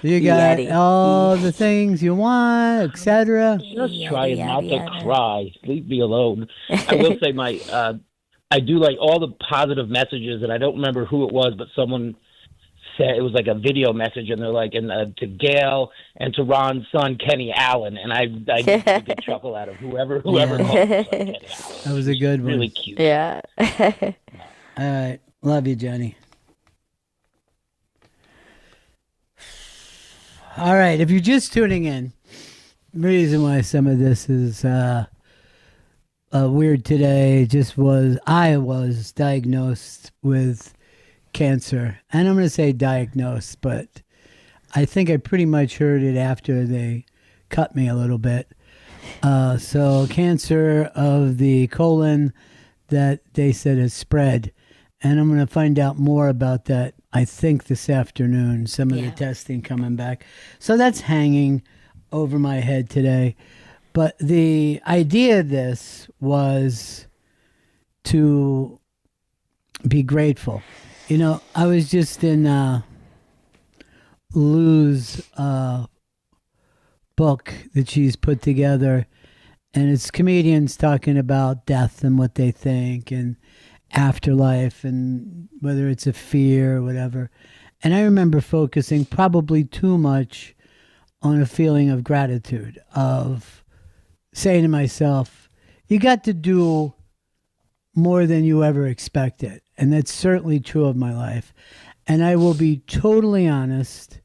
You got Yeti. all the things you want, etc. Just trying Yada, not yada. to cry. Leave me alone. I will say I do like all the positive messages, and I don't remember who it was, but someone said, it was like a video message, and they're like, and to Gail and to Ron's son, Kenny Allen. And I get a good chuckle out of whoever called his son Kenny Allen. That was a good one. Really cute. Yeah. All right. Love you, Jenny. All right. If you're just tuning in, the reason why some of this is weird today I was diagnosed with cancer. And I'm going to say diagnosed, but I think I pretty much heard it after they cut me a little bit. So cancer of the colon that they said has spread. And I'm going to find out more about that, I think, this afternoon. Some of the testing coming back. So that's hanging over my head today. But the idea of this was to be grateful. You know, I was just in Lou's book that she's put together, and it's comedians talking about death and what they think and afterlife and whether it's a fear or whatever. And I remember focusing probably too much on a feeling of gratitude, of saying to myself, you got to do more than you ever expected. And that's certainly true of my life. And I will be totally honest,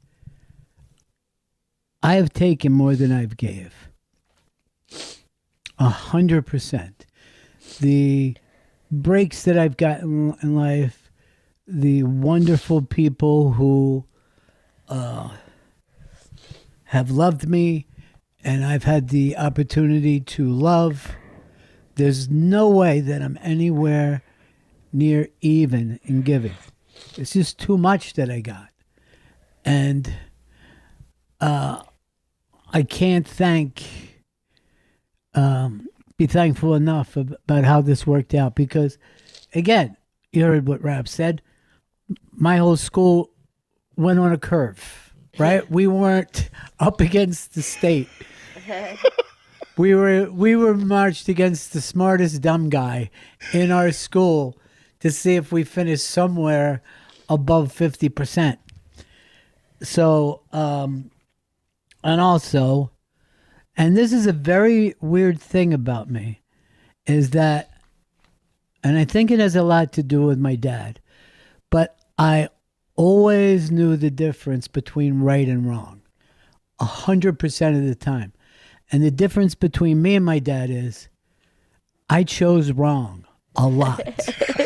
I have taken more than I've gave. 100%. The breaks that I've gotten in life, the wonderful people who have loved me, and I've had the opportunity to love. There's no way that I'm anywhere near even in giving. It's just too much that I got. And I can't be thankful enough about how this worked out, because, again, you heard what Rap said. My whole school went on a curve, right? We weren't up against the state. We were marched against the smartest dumb guy in our school to see if we finished somewhere above 50%. So, and also, and this is a very weird thing about me, is that, and I think it has a lot to do with my dad, but I always knew the difference between right and wrong, 100% of the time. And the difference between me and my dad is I chose wrong a lot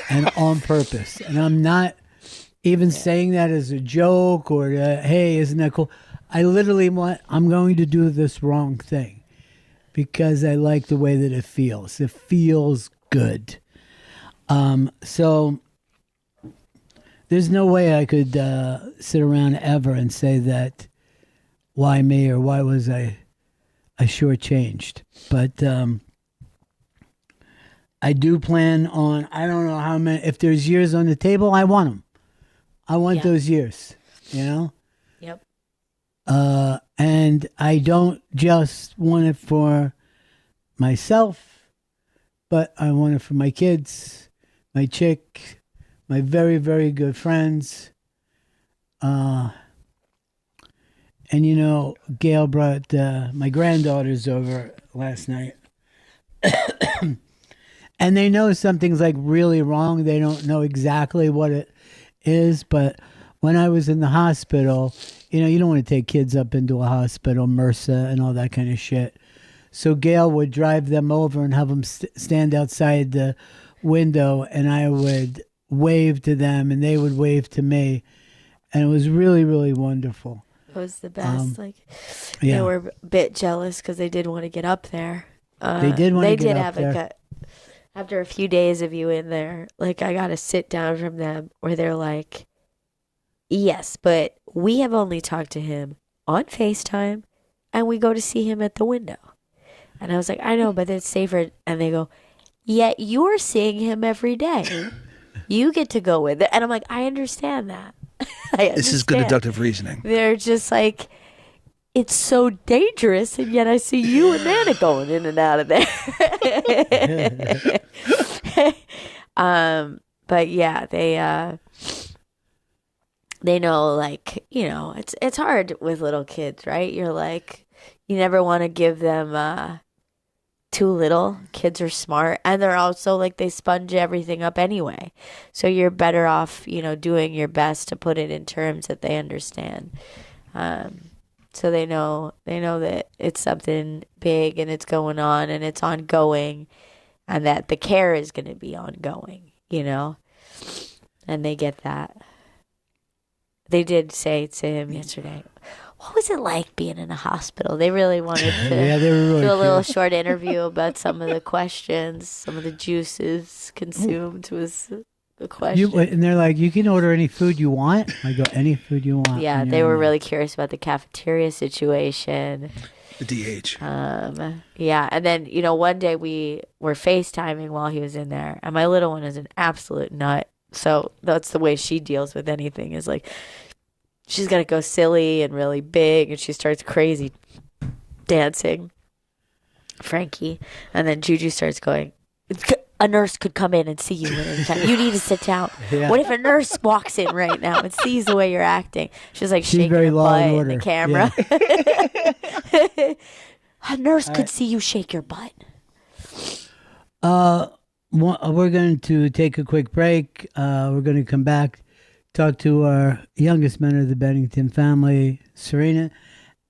and on purpose. And I'm not even saying that as a joke or, hey, isn't that cool? I literally I'm going to do this wrong thing because I like the way that it feels. It feels good. So there's no way I could sit around ever and say that why me or why was I shortchanged. But I do plan on, I don't know how many, if there's years on the table, I want them. I want those years, you know? Yep. And I don't just want it for myself, but I want it for my kids, my chick, my very, very good friends. And, you know, Gail brought my granddaughters over last night. And they know something's like really wrong. They don't know exactly what it is. But when I was in the hospital, you know, you don't want to take kids up into a hospital, MRSA and all that kind of shit. So Gail would drive them over and have them stand outside the window, and I would wave to them and they would wave to me. And it was really, really wonderful. It was the best. They were a bit jealous because they did want to get up there. They did want to get up there. After a few days of you in there, like, I got a sit down from them where they're like, yes, but we have only talked to him on FaceTime and we go to see him at the window. And I was like, I know, but it's safer. And they go, yet you're seeing him every day. You get to go with it. And I'm like, I understand that. This is good deductive reasoning. They're just like, it's so dangerous, and yet I see you and Nana going in and out of there. But yeah, they know, like, you know, it's hard with little kids, right? You're like, you never want to give them too little. Kids are smart, and they're also like, they sponge everything up anyway. So you're better off, you know, doing your best to put it in terms that they understand. So they know that it's something big and it's going on and it's ongoing, and that the care is going to be ongoing, you know, and they get that. They did say to him yesterday, what was it like being in a hospital? They really wanted to they were really do a little curious. short interview about some of the questions, some of the juices consumed was the question. And they're like, you can order any food you want. I go, any food you want. Yeah, And they you're were in really curious about the cafeteria situation. The DH. Yeah, and then, you know, one day we were FaceTiming while he was in there, and my little one is an absolute nut. So that's the way she deals with anything, is like, she's going to go silly and really big, and she starts crazy dancing. Frankie. And then Juju starts going, a nurse could come in and see you at any time. You need to sit down. Yeah. What if a nurse walks in right now and sees the way you're acting? She's like She's shaking very her Law butt and in the Order. camera. A nurse could see you shake your butt. We're going to take a quick break. We're going to come back, talk to our youngest member of the Bennington family, Serena,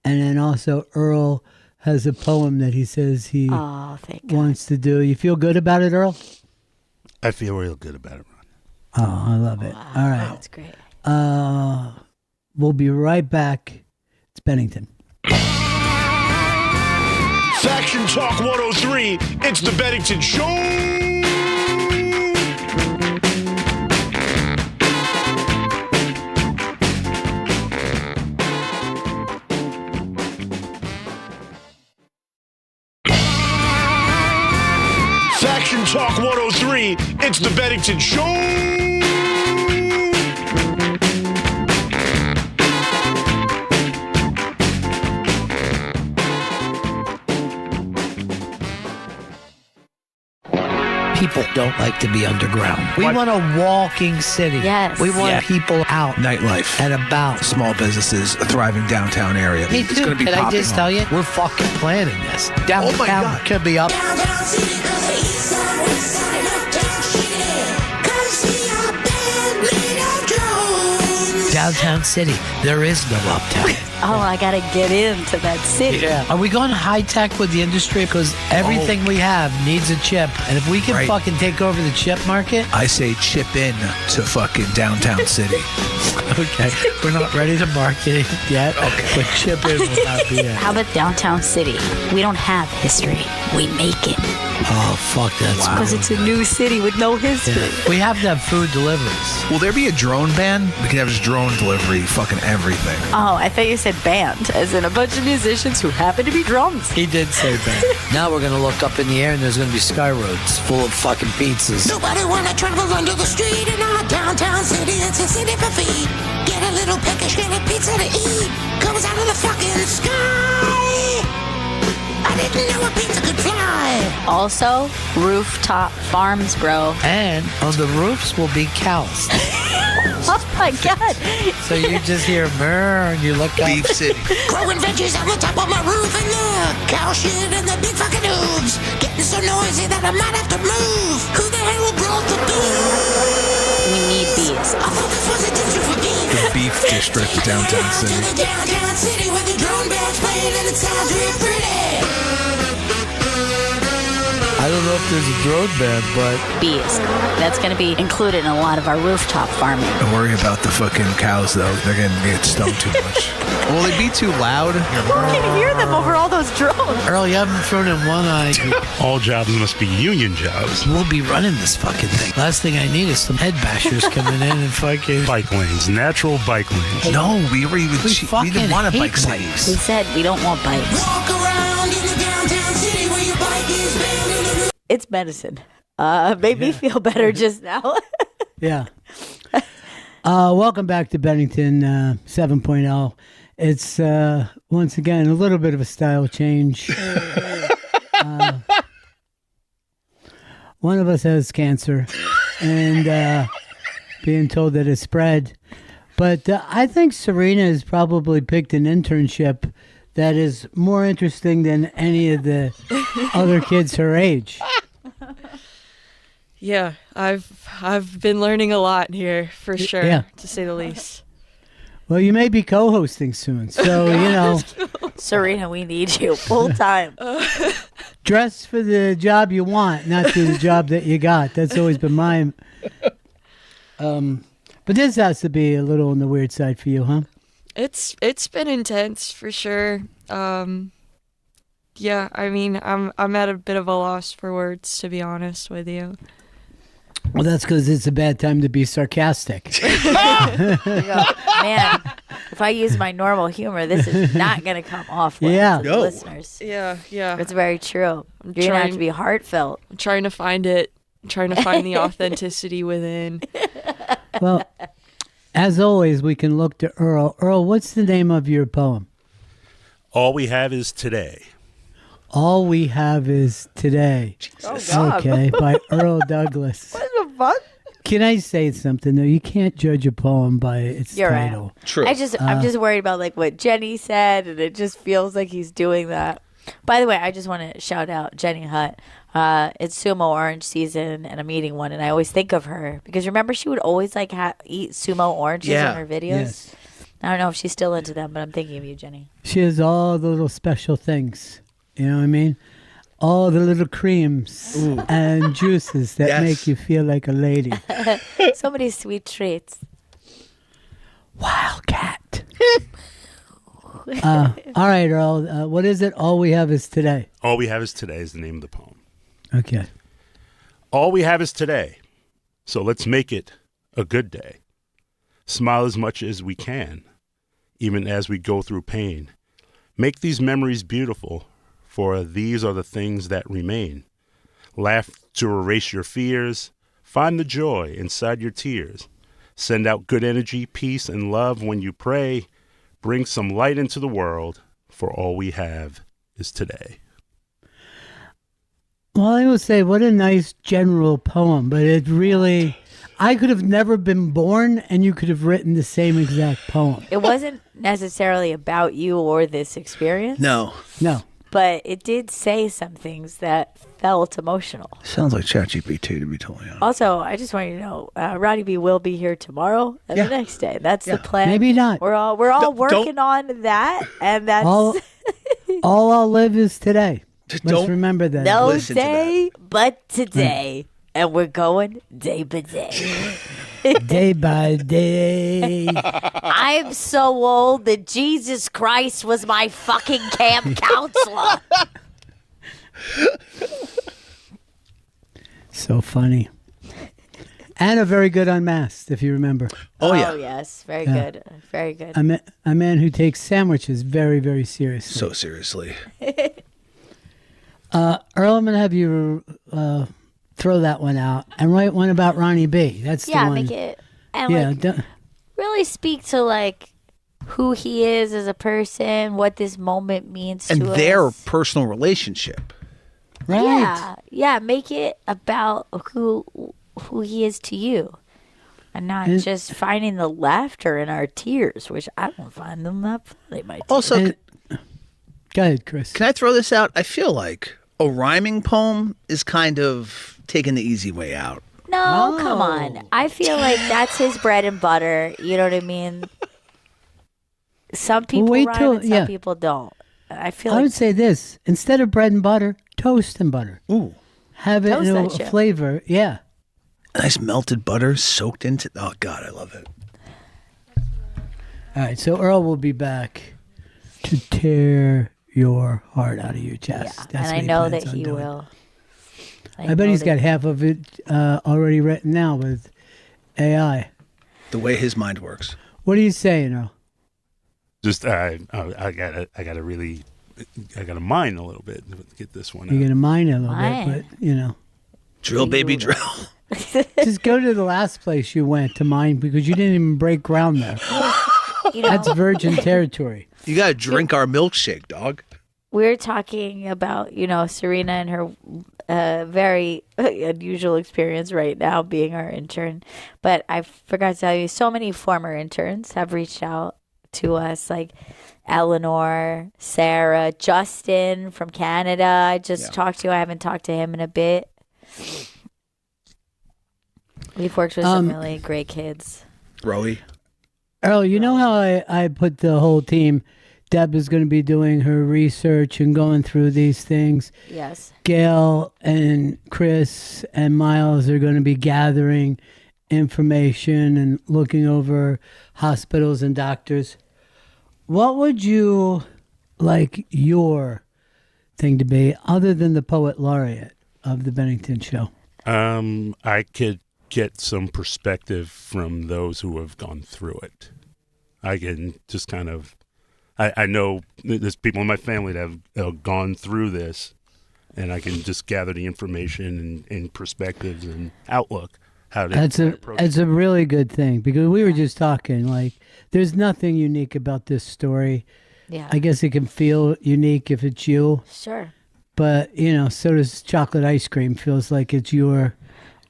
and then also Earl has a poem that he says he wants to do. You feel good about it, Earl? I feel real good about it, Ron. Oh, I love it. All right. That's great. We'll be right back. It's Bennington. Faction Talk 103, it's the Bennington Show. Faction Talk 103, it's the Bennington Show. People don't like to be underground. We want a walking city. Yes. We want people out. Nightlife. And about. Small businesses, a thriving downtown area. Hey, it's dude, going to be can I popping just off. tell you? We're fucking planning this. Downtown my God. could be up. Downtown city. There is no uptown. Oh, I got to get into that city. Yeah. Are we going high tech with the industry? Because everything we have needs a chip. And if we can Right. fucking take over the chip market. I say chip in to fucking downtown city. Okay. We're not ready to market it yet. Okay. But chip in will not be it. How about downtown city? We don't have history. We make it. Oh, fuck that. Because it's a new city with no history. Yeah. We have to have food deliveries. Will there be a drone ban? We can have this drone delivery, fucking everything. Oh, I thought you said band, as in a bunch of musicians who happen to be drums. He did say that. Now we're going to look up in the air and there's going to be sky roads full of fucking pizzas. Nobody wanna travel under the street in our downtown city. It's a city for feet. Get a little peckish, get a pizza to eat. Comes out of the fucking sky. I didn't know a pizza could fly. Also, rooftop farms, bro. And on the roofs will be cows. Oh my God. So you just hear brr and you look up. Beef City. Growing veggies on the top of my roof and the cow shit and the big fucking hooves. Getting so noisy that I might have to move. Who the hell brought the beef? We need bees. I thought this was a district for beef. The beef district, downtown city. In the downtown city where the drone band's playing and it sounds real pretty. I don't know if there's a drone band, but Bees. That's going to be included in a lot of our rooftop farming. Don't worry about the fucking cows, though. They're going to get stung too much. Will they be too loud? Who can hear them over all those drones? Earl, you haven't thrown in one eye. All jobs must be union jobs. We'll be running this fucking thing. Last thing I need is some head bashers coming in and fucking. Bike lanes, natural bike lanes. No, we were even We we fucking didn't want a hate bike city. bikes. We said we don't want bikes. Walk around in the downtown city where your bike is banned in the It's medicine. Made me feel better just now. Yeah. Welcome back to Bennington 7.0. It's once again a little bit of a style change. One of us has cancer, and being told that it spread. But I think Serena has probably picked an internship that is more interesting than any of the other kids her age. Yeah, I've been learning a lot here for sure, Yeah. to say the least. Well, you may be co-hosting soon, so, Serena, we need you full time. dress for the job you want, not for the job that you got. That's always been mine. But this has to be a little on the weird side for you, huh? It's been intense for sure. Yeah, I mean, I'm at a bit of a loss for words, to be honest with you. Well, that's because it's a bad time to be sarcastic. Man, if I use my normal humor, this is not going to come off well to the listeners. Yeah. It's very true. You're going to have to be heartfelt. I'm trying to find it. I'm trying to find the authenticity within. Well, as always, we can look to Earl. Earl, what's the name of your poem? All We Have Is Today. All We Have Is Today. Oh, God. Okay, by Earl Douglas. What the fuck? Can I say something, though? You can't judge a poem by its You're right. title. True. I'm just worried about like what Jenny said, and it just feels like he's doing that. By the way, I just want to shout out Jenny Hutt. It's sumo orange season, and I'm eating one, and I always think of her because remember she would always like eat sumo oranges in her videos. Yes. I don't know if she's still into them, but I'm thinking of you, Jenny. She has all the little special things. You know what I mean? All the little creams and juices that make you feel like a lady. So many sweet treats. Wildcat. All right, Earl. What is it? All We Have Is Today. All We Have Is Today is the name of the poem. Okay. All we have is today, so let's make it a good day. Smile as much as we can, even as we go through pain. Make these memories beautiful, for these are the things that remain. Laugh to erase your fears. Find the joy inside your tears. Send out good energy, peace, and love when you pray. Bring some light into the world, for all we have is today. Well, I would say what a nice general poem, but it really, I could have never been born and you could have written the same exact poem. It wasn't necessarily about you or this experience. No. But it did say some things that felt emotional. Sounds like ChatGPT, to be totally honest. Also, I just want you to know, Roddy B will be here tomorrow and the next day. That's the plan. Maybe not. We're all working on that, and that's All I'll live is today. Let's remember that. no day but today, and we're going day by day. Day by day. I'm so old that Jesus Christ was my fucking camp counselor. So funny. And a very good Unmasked, if you remember. Oh yes, very good, very good. A man who takes sandwiches very, very seriously. So seriously. Earl, I'm going to have you throw that one out and write one about Ronnie B. That's the one. Make it and really speak to like who he is as a person, what this moment means And to their us. personal relationship. Right. Yeah, make it about who he is to you, and not just finding the laughter in our tears, which I don't find them that funny. My tears. Also, go ahead, Chris. Can I throw this out? I feel like a rhyming poem is kind of taking the easy way out. No, come on. I feel like that's his bread and butter. You know what I mean? Some people wait rhyme till- and some yeah. people don't. I feel I like would say this. Instead of bread and butter, toast and butter. Ooh. Have it Toast in a that shit. flavor. Yeah. Nice melted butter soaked into. Oh God, I love it. All right. So Earl will be back to tear your heart out of your chest. Yeah, That's and what I know plans that on he doing. will. I bet know he's that got half of it already written now with AI. The way his mind works. What are you saying, Earl? Just I gotta mine a little bit to get this one You're out. going to mine it a little Mine. bit, but, you know. Drill, baby, drill. Just go to the last place you went to mine because you didn't even break ground there. You know, That's virgin territory. You gotta drink our milkshake, dog. we're talking about, Serena and her a very unusual experience right now being our intern. But I forgot to tell you, so many former interns have reached out to us, like Eleanor, Sarah, Justin from Canada. I just talked to. I haven't talked to him in a bit. We've worked with some really great kids. Rowie. Earl, you know how I put the whole team. Deb is going to be doing her research and going through these things. Yes. Gail and Chris and Miles are going to be gathering information and looking over hospitals and doctors. What would you like your thing to be other than the poet laureate of the Bennington Show? I could get some perspective from those who have gone through it. I can just kind of, I know there's people in my family that have gone through this, and I can just gather the information and perspectives and outlook. That's a really good thing, because we were just talking, like, there's nothing unique about this story. Yeah. I guess it can feel unique if it's you. Sure. But, you know, so does chocolate ice cream. Feels like it's your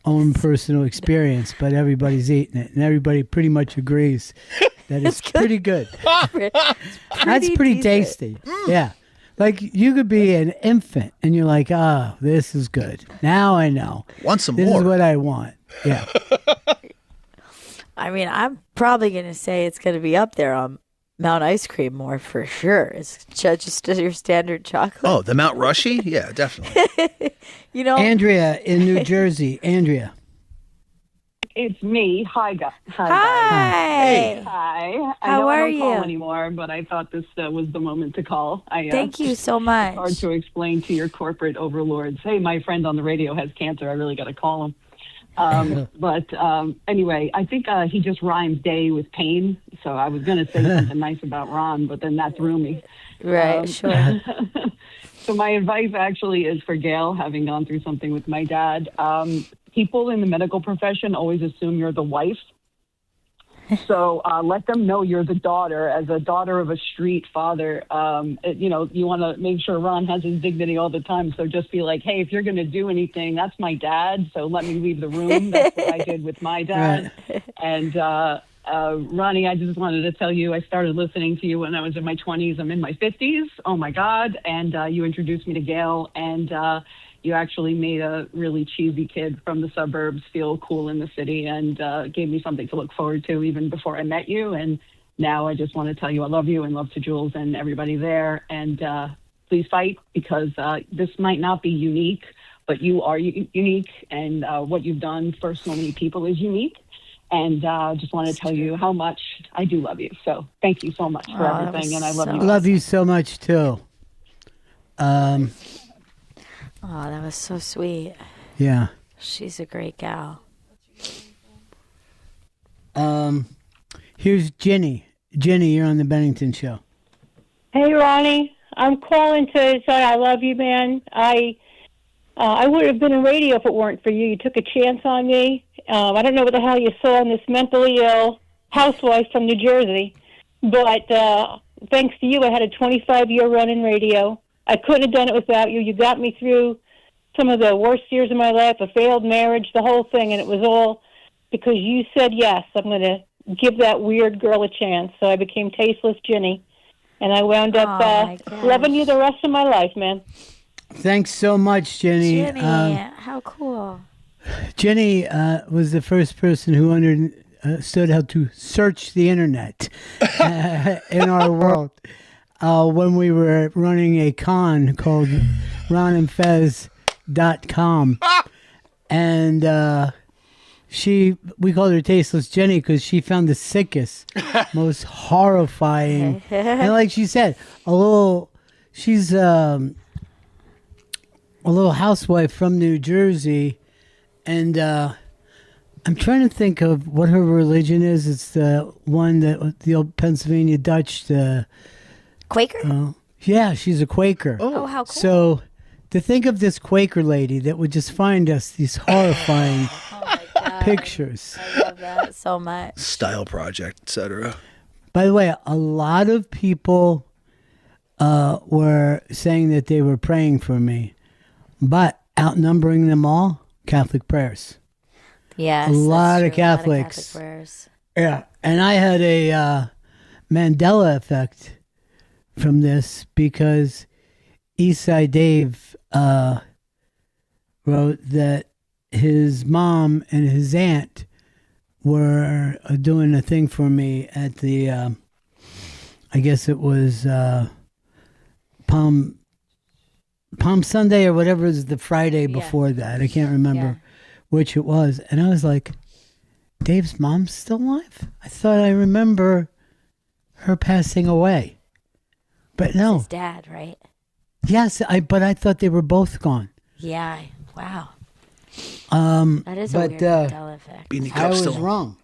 own personal experience, but everybody's eating it, and everybody pretty much agrees that it's pretty good. That's pretty tasty. Yeah. Like, you could be an infant, and you're like, this is good. Now I know. Want some this more. This is what I want. Yeah. I mean, I'm probably going to say it's going to be up there on Mount Ice Cream more for sure. It's just your standard chocolate. Oh, the Mount Rushy? Yeah, definitely. You know, Andrea in New Jersey. Andrea. It's me. Hi, guys. Hi. Hi. I How know I are don't call you? anymore, but I thought this was the moment to call. Thank you so much. It's hard to explain to your corporate overlords, hey, my friend on the radio has cancer. I really got to call him. But anyway, I think he just rhymes day with pain. So I was going to say something nice about Ron, but then that threw me. Right, sure. So my advice actually is for Gail, having gone through something with my dad. People in the medical profession always assume you're the wife. So let them know you're the daughter. As a daughter of a street father, you know, you want to make sure Ron has his dignity all the time. So just be like, hey, if you're going to do anything, that's my dad. So let me leave the room. That's what I did with my dad. Right. And Ronnie, I just wanted to tell you, I started listening to you when I was in my 20s. I'm in my 50s. Oh, my God. And you introduced me to Gail. And you actually made a really cheesy kid from the suburbs feel cool in the city, and gave me something to look forward to even before I met you. And now I just want to tell you I love you and love to Jules and everybody there. And please fight, because this might not be unique, but you are unique. And what you've done for so many people is unique. And just want to tell you how much I do love you. So thank you so much for everything. And I love you. Love you so much, too. Oh, that was so sweet. Yeah. She's a great gal. Here's Jenny. Jenny, you're on the Bennington Show. Hey, Ronnie. I'm calling to say I love you, man. I would have been in radio if it weren't for you. You took a chance on me. I don't know what the hell you saw in this mentally ill housewife from New Jersey, but thanks to you, I had a 25-year run in radio. I couldn't have done it without you. You got me through some of the worst years of my life, a failed marriage, the whole thing, and it was all because you said yes. I'm going to give that weird girl a chance. So I became Tasteless Jenny, and I wound up loving you the rest of my life, man. Thanks so much, Jenny. Jenny, how cool. Jenny was the first person who understood how to search the internet in our world. When we were running a con called ronandfez.com. And we called her Tasteless Jenny because she found the sickest, most horrifying. And like she said, she's a little housewife from New Jersey. And I'm trying to think of what her religion is. It's the one that the old Pennsylvania Dutch, the Quaker? Yeah, she's a Quaker. Oh, how cool. So to think of this Quaker lady that would just find us these horrifying pictures. I love that so much. Style project, etc. By the way, a lot of people were saying that they were praying for me. But outnumbering them all, Catholic prayers. Yes, a that's lot of true. A lot of Catholics. Catholic prayers. Yeah, and I had a Mandela effect from this because Eastside Dave wrote that his mom and his aunt were doing a thing for me at the, I guess it was Palm Sunday or whatever is the Friday before that. I can't remember which it was. And I was like, Dave's mom's still alive? I thought I remember her passing away. But no. His dad, right? Yes, but I thought they were both gone. Yeah. Wow. That is a weird Mandela effect. I was wrong.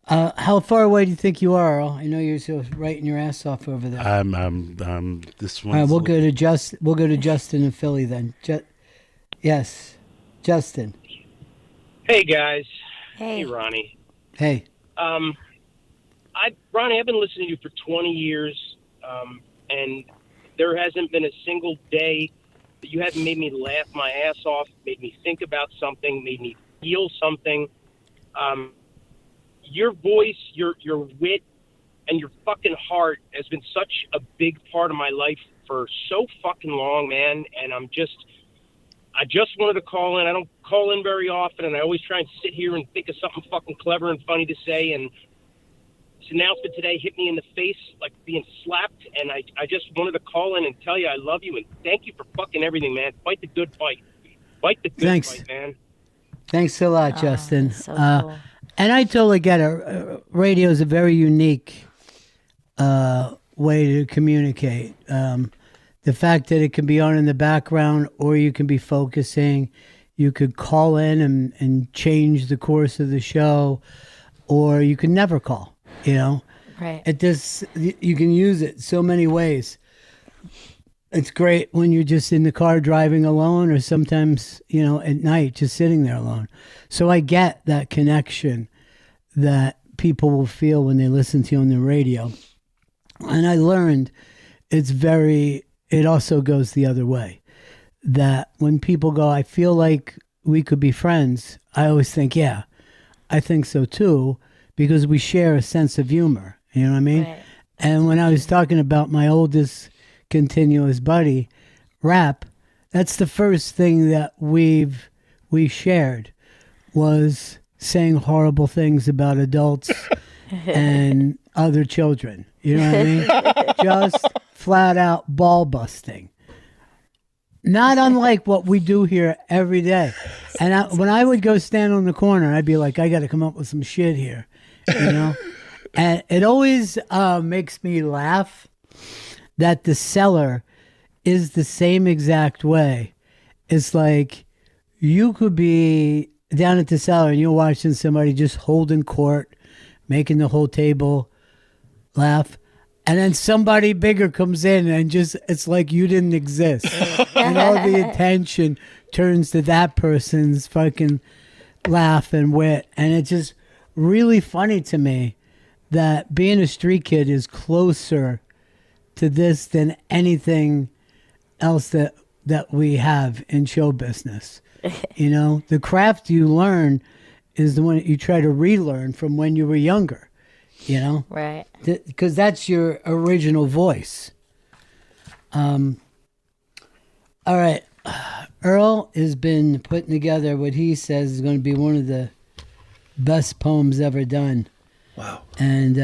How far away do you think you are, Earl? I know you're still writing your ass off over there. This All one. right, we'll go to Justin in Philly then. Yes, Justin. Hey guys. Hey Ronnie. Hey. Ronnie, I've been listening to you for 20 years, and there hasn't been a single day that you haven't made me laugh my ass off, made me think about something, made me feel something. Your voice, your wit, and your fucking heart has been such a big part of my life for so fucking long, man. And I just wanted to call in. I don't call in very often, and I always try and sit here and think of something fucking clever and funny to say. And this announcement today hit me in the face like being slapped, and I just wanted to call in and tell you I love you and thank you for fucking everything, man. Fight the good fight. Fight the good fight, man. Thanks a lot, Justin. So cool. And I totally get it. Radio is a very unique way to communicate. The fact that it can be on in the background or you can be focusing, you could call in and change the course of the show, or you can never call, you know? Right. You can use it so many ways. It's great when you're just in the car driving alone, or sometimes, at night, just sitting there alone. So I get that connection that people will feel when they listen to you on the radio. And I learned it also goes the other way. That when people go, I feel like we could be friends, I always think, yeah, I think so too, because we share a sense of humor. You know what I mean? Right. And when I was talking about my oldest continuous buddy, Rap, that's the first thing that we shared was saying horrible things about adults and other children. You know what I mean? Just flat out ball busting. Not unlike what we do here every day. And when I would go stand on the corner, I'd be like, I got to come up with some shit here, And it always makes me laugh that the seller is the same exact way. It's like you could be down at the cellar and you're watching somebody just holding court, making the whole table laugh. And then somebody bigger comes in and it's like you didn't exist. And all the attention turns to that person's fucking laugh and wit. And it's just really funny to me that being a street kid is closer to this than anything else that we have in show business. The craft you learn is the one that you try to relearn from when you were younger, Right. Because that's your original voice. All right. Earl has been putting together what he says is going to be one of the best poems ever done. Wow. And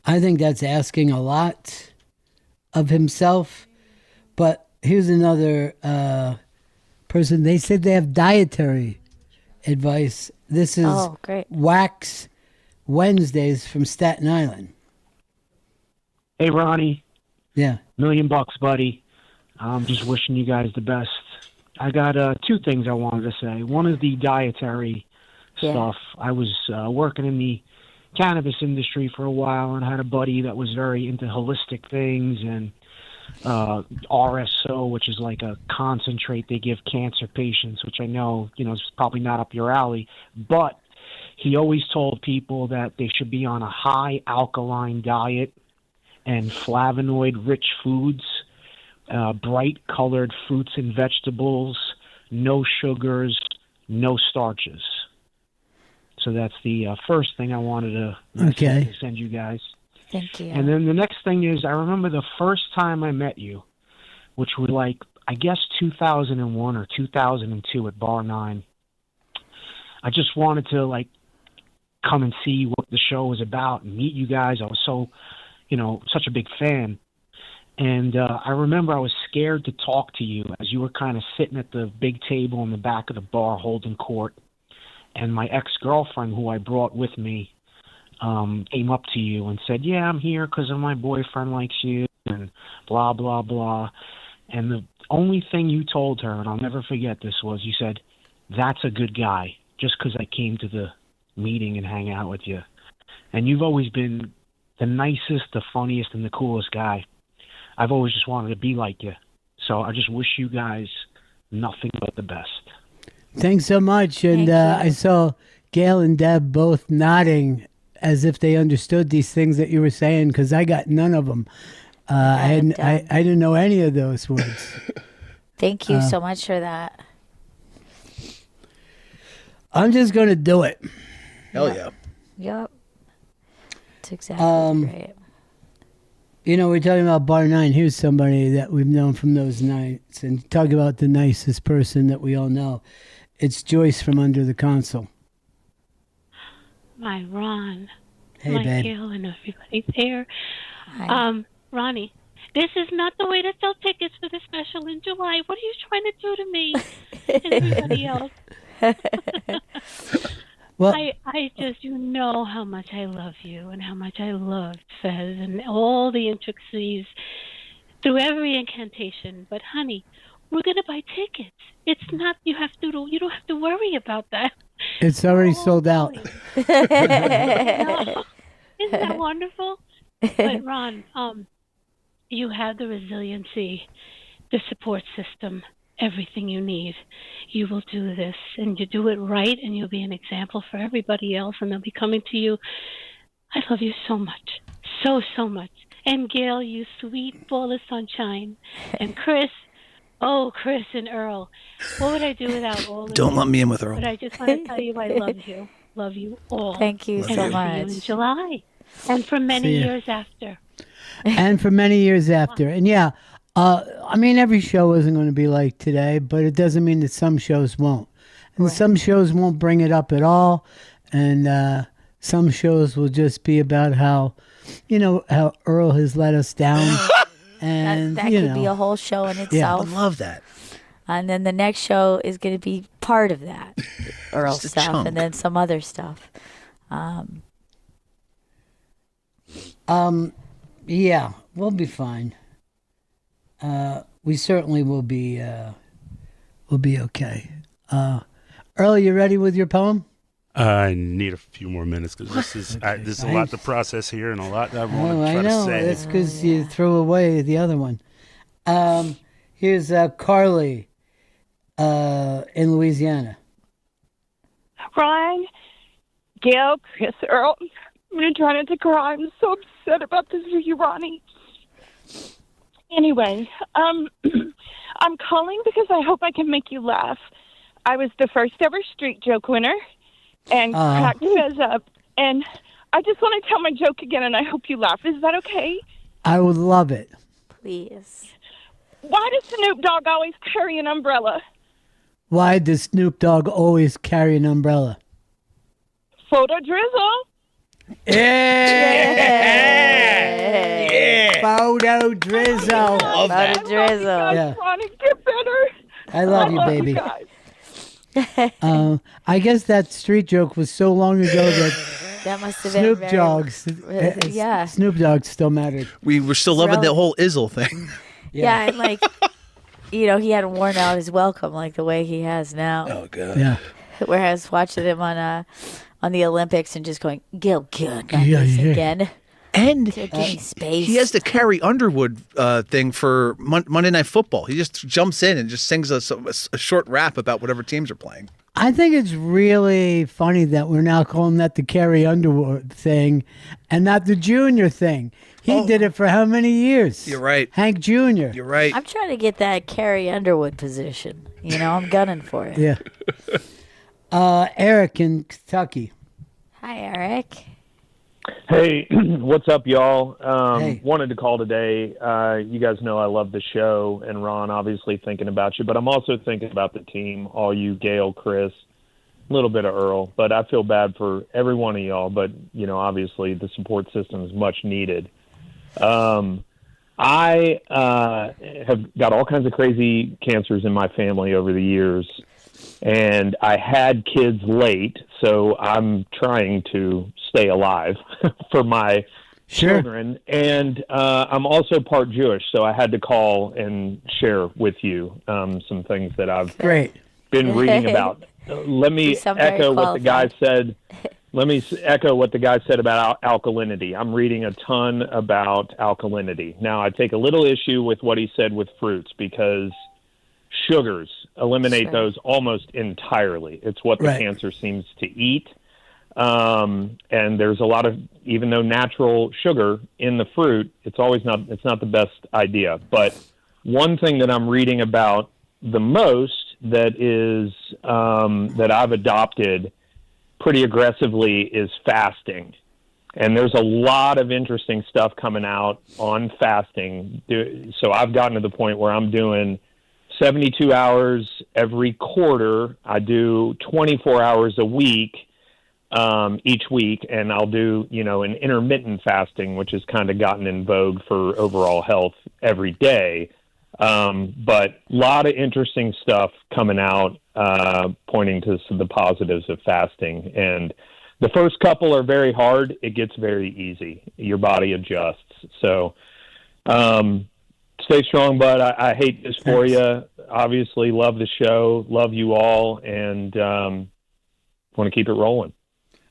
I think that's asking a lot of himself. But here's another person. They said they have dietary advice. This is great. Wax Wednesdays from Staten Island. Hey, Ronnie. Yeah. $1,000,000, buddy. I'm just wishing you guys the best. I got two things I wanted to say. One is the dietary stuff. I was working in the cannabis industry for a while and had a buddy that was very into holistic things and RSO, which is like a concentrate they give cancer patients, which I know, is probably not up your alley. But he always told people that they should be on a high alkaline diet and flavonoid-rich foods, bright-colored fruits and vegetables, no sugars, no starches. So that's the first thing I wanted to send you guys. Thank you. And then the next thing is, I remember the first time I met you, which was like, I guess 2001 or 2002 at Bar 9. I just wanted to like come and see what the show was about and meet you guys. I was so, such a big fan. And I remember I was scared to talk to you as you were kind of sitting at the big table in the back of the bar holding court. And my ex-girlfriend, who I brought with me, came up to you and said, yeah, I'm here because my boyfriend likes you and blah, blah, blah. And the only thing you told her, and I'll never forget this, was you said, that's a good guy, just because I came to the meeting and hang out with you. And you've always been the nicest, the funniest, and the coolest guy. I've always just wanted to be like you. So I just wish you guys nothing but the best. Thanks so much. And I saw Gail and Deb both nodding as if they understood these things that you were saying, because I got none of them. I didn't know any of those words. Thank you so much for that. I'm just going to do it. Hell yeah. Yep. It's exactly great. We're talking about Bar 9. Here's somebody that we've known from those nights. And talk about the nicest person that we all know. It's Joyce from Under the Console. My Ron. Hey, my babe. Gail and everybody there. Hi. Ronnie, this is not the way to sell tickets for the special in July. What are you trying to do to me and everybody else? Well, I just, you know how much I love you and how much I love Fez and all the intricacies through every incantation. But honey, we're gonna buy tickets. It's not you don't have to worry about that. It's already sold out. No. Isn't that wonderful? But Ron, you have the resiliency, the support system, everything you need. You will do this, and you do it right, and you'll be an example for everybody else, and they'll be coming to you. I love you so much, so much. And Gail, you sweet ball of sunshine. And Chris, Chris and Earl, what would I do without all of you? Don't let me in with Earl. But I just want to tell you I love you. Love you all. Thank you so and much. See you in July. And for many years after. And for many years after. And every show isn't going to be like today, but it doesn't mean that some shows won't. And some shows won't bring it up at all. And some shows will just be about how Earl has let us down. And that could be a whole show in itself. I love that. And then the next show is going to be part of that Earl stuff, chunk. and then some other stuff. Yeah, we'll be fine. We certainly will be. We'll be okay. Earl, you ready with your poem? I need a few more minutes because this is there's a lot to process here and a lot I want to try to say. That's because you threw away the other one. Here's Carly in Louisiana. Ryan, Gail, Chris, Earl, I'm going to try not to cry. I'm so upset about this for you, Ronnie. Anyway, I'm calling because I hope I can make you laugh. I was the first ever street joke winner and cracked Fez up. And I just want to tell my joke again, and I hope you laugh. Is that okay? I would love it. Please. Why does Snoop Dogg always carry an umbrella? Why does Snoop Dogg always carry an umbrella? Photo drizzle. Yeah. Photo drizzle. Love that. Photo drizzle. Yeah. Ronnie, get better. I love you, baby. I guess that street joke was so long ago that that must have been Snoop Dogg still mattered. We were still loving the whole Izzle thing. Yeah, and he hadn't worn out his welcome like the way he has now. Oh god. Yeah. Whereas watching him on the Olympics and just going, Gil, again. And give me space. He has the Carrie Underwood thing for Monday Night Football. He just jumps in and just sings a short rap about whatever teams are playing. I think it's really funny that we're now calling that the Carrie Underwood thing and not the Junior thing. He did it for how many years? You're right. Hank Jr. You're right. I'm trying to get that Carrie Underwood position. You know, I'm gunning for it. Yeah. Eric in Kentucky. Hi, Eric. Hey, what's up, y'all? Hey. Wanted to call today. You guys know I love the show, and Ron, obviously thinking about you, but I'm also thinking about the team, all you, Gail, Chris, a little bit of Earl, but I feel bad for every one of y'all, but, you know, obviously the support system is much needed. I have got all kinds of crazy cancers in my family over the years, and I had kids late, so I'm trying to stay alive for my children. And I'm also part Jewish, so I had to call and share with you some things that I've been reading about. Let me echo what the guy said. Let me echo what the guy said about alkalinity. I'm reading a ton about alkalinity. Now, I take a little issue with what he said with fruits because sugars, eliminate those almost entirely. It's what the cancer seems to eat. And there's a lot of, even though natural sugar in the fruit, it's not the best idea. But one thing that I'm reading about the most that is, that I've adopted pretty aggressively is fasting. And there's a lot of interesting stuff coming out on fasting. So I've gotten to the point where I'm doing 72 hours every quarter. I do 24 hours a week, each week, and I'll do, you know, an intermittent fasting, which has kind of gotten in vogue for overall health every day. But a lot of interesting stuff coming out, pointing to the positives of fasting. And the first couple are very hard. It gets very easy. Your body adjusts. So, stay strong, bud. I hate this for you. Obviously, love the show, love you all, and want to keep it rolling.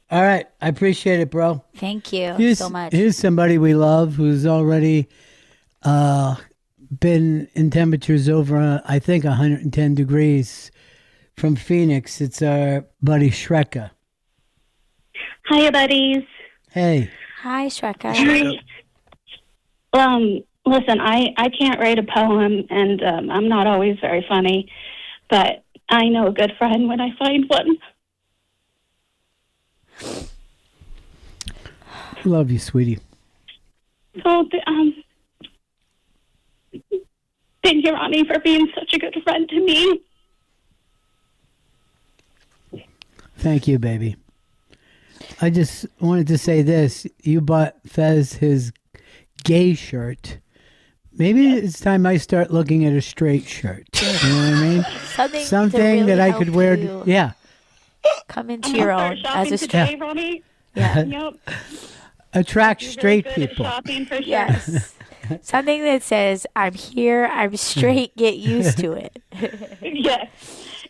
All right. I appreciate it, bro. Thank you so much. Here's somebody we love who's already been in temperatures over, I think, 110 degrees from Phoenix. It's our buddy Shreka. Hiya, buddies. Hey. Hi, Shreka. Listen, I can't write a poem, and I'm not always very funny, but I know a good friend when I find one. Love you, sweetie. So, thank you, Ronnie, for being such a good friend to me. Thank you, baby. I just wanted to say this. You bought Fez his gay shirt. Maybe it's time I start looking at a straight shirt. You know what I mean? Something really that I could help wear. you Yeah. Come into your own as a today, Ronnie. Yeah. Yep. Attract straight people. Shopping for sure. Yes. Something that says, I'm here, I'm straight, get used to it. Yes.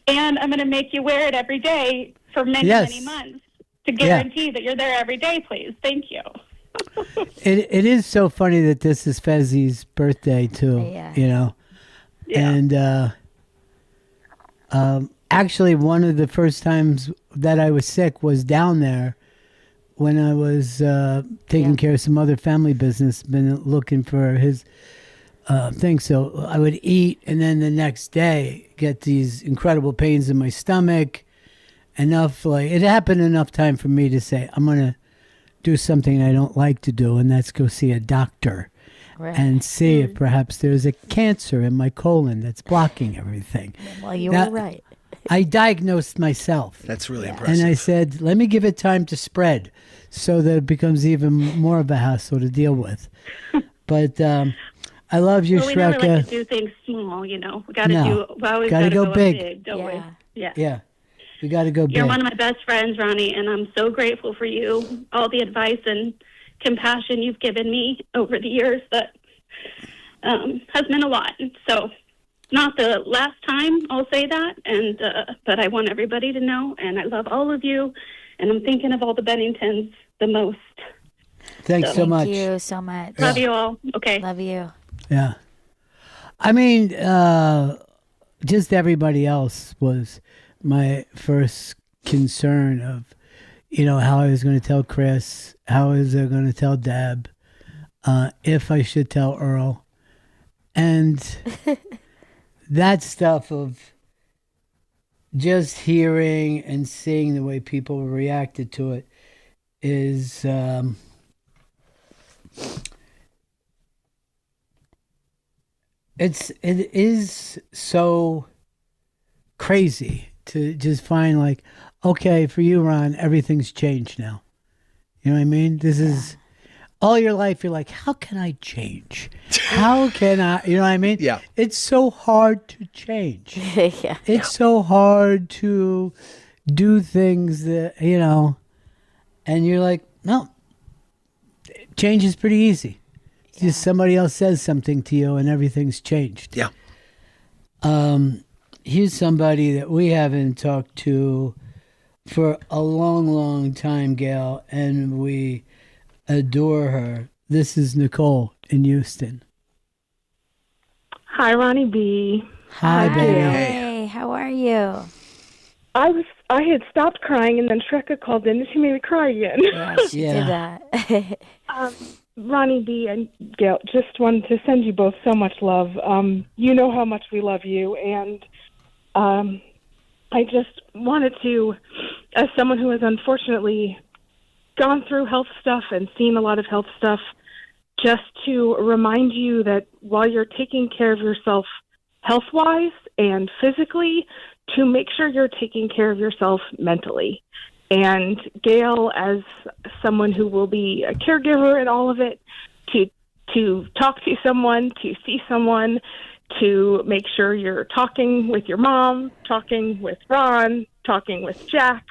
And I'm going to make you wear it every day for many, many months to guarantee that you're there every day, please. Thank you. It is so funny that this is Fezzi's birthday, too, you know. Yeah. And actually, one of the first times that I was sick was down there when I was taking care of some other family business, been looking for his thing. So I would eat, and then the next day get these incredible pains in my stomach. It happened enough time for me to say, I'm going to do something I don't like to do, and that's go see a doctor and see if perhaps there's a cancer in my colon that's blocking everything. Well, you were right. I diagnosed myself. That's really impressive. And I said, let me give it time to spread so that it becomes even more of a hassle to deal with. But I love you, we Shreka. never like to do things small, you know. We got to we always Gotta got to go go big. big, don't we? Yeah. Yeah. We got to go big. You're one of my best friends, Ronnie, and I'm so grateful for you, all the advice and compassion you've given me over the years that has meant a lot. So not the last time I'll say that, and but I want everybody to know, and I love all of you, and I'm thinking of all the Benningtons the most. Thanks so much. Thank you so much. Love you all. Okay. Love you. Yeah. I mean, just everybody else was my first concern of, how I was going to tell Chris, how I was going to tell Deb, if I should tell Earl. And that stuff of just hearing and seeing the way people reacted to it is it is so crazy to just find like, okay, for you, Ron, everything's changed now. You know what I mean? This is all your life. You're like, how can I change? How can I, you know what I mean? Yeah. It's so hard to change. Yeah. It's so hard to do things that, and you're like, no, change is pretty easy. Just somebody else says something to you and everything's changed. Yeah. Here's somebody that we haven't talked to for a long, long time, Gail, and we adore her. This is Nicole in Houston. Hi, Ronnie B. Hi, baby. Hey, how are you? I had stopped crying, and then Shreka called in, and she made me cry again. Yeah, she did that. Ronnie B. and Gail, just wanted to send you both so much love. You know how much we love you, and I just wanted to, as someone who has unfortunately gone through health stuff and seen a lot of health stuff, just to remind you that while you're taking care of yourself health-wise and physically, to make sure you're taking care of yourself mentally. And Gail, as someone who will be a caregiver in all of it, to talk to someone, to see someone, to make sure you're talking with your mom, talking with Ron, talking with Jack,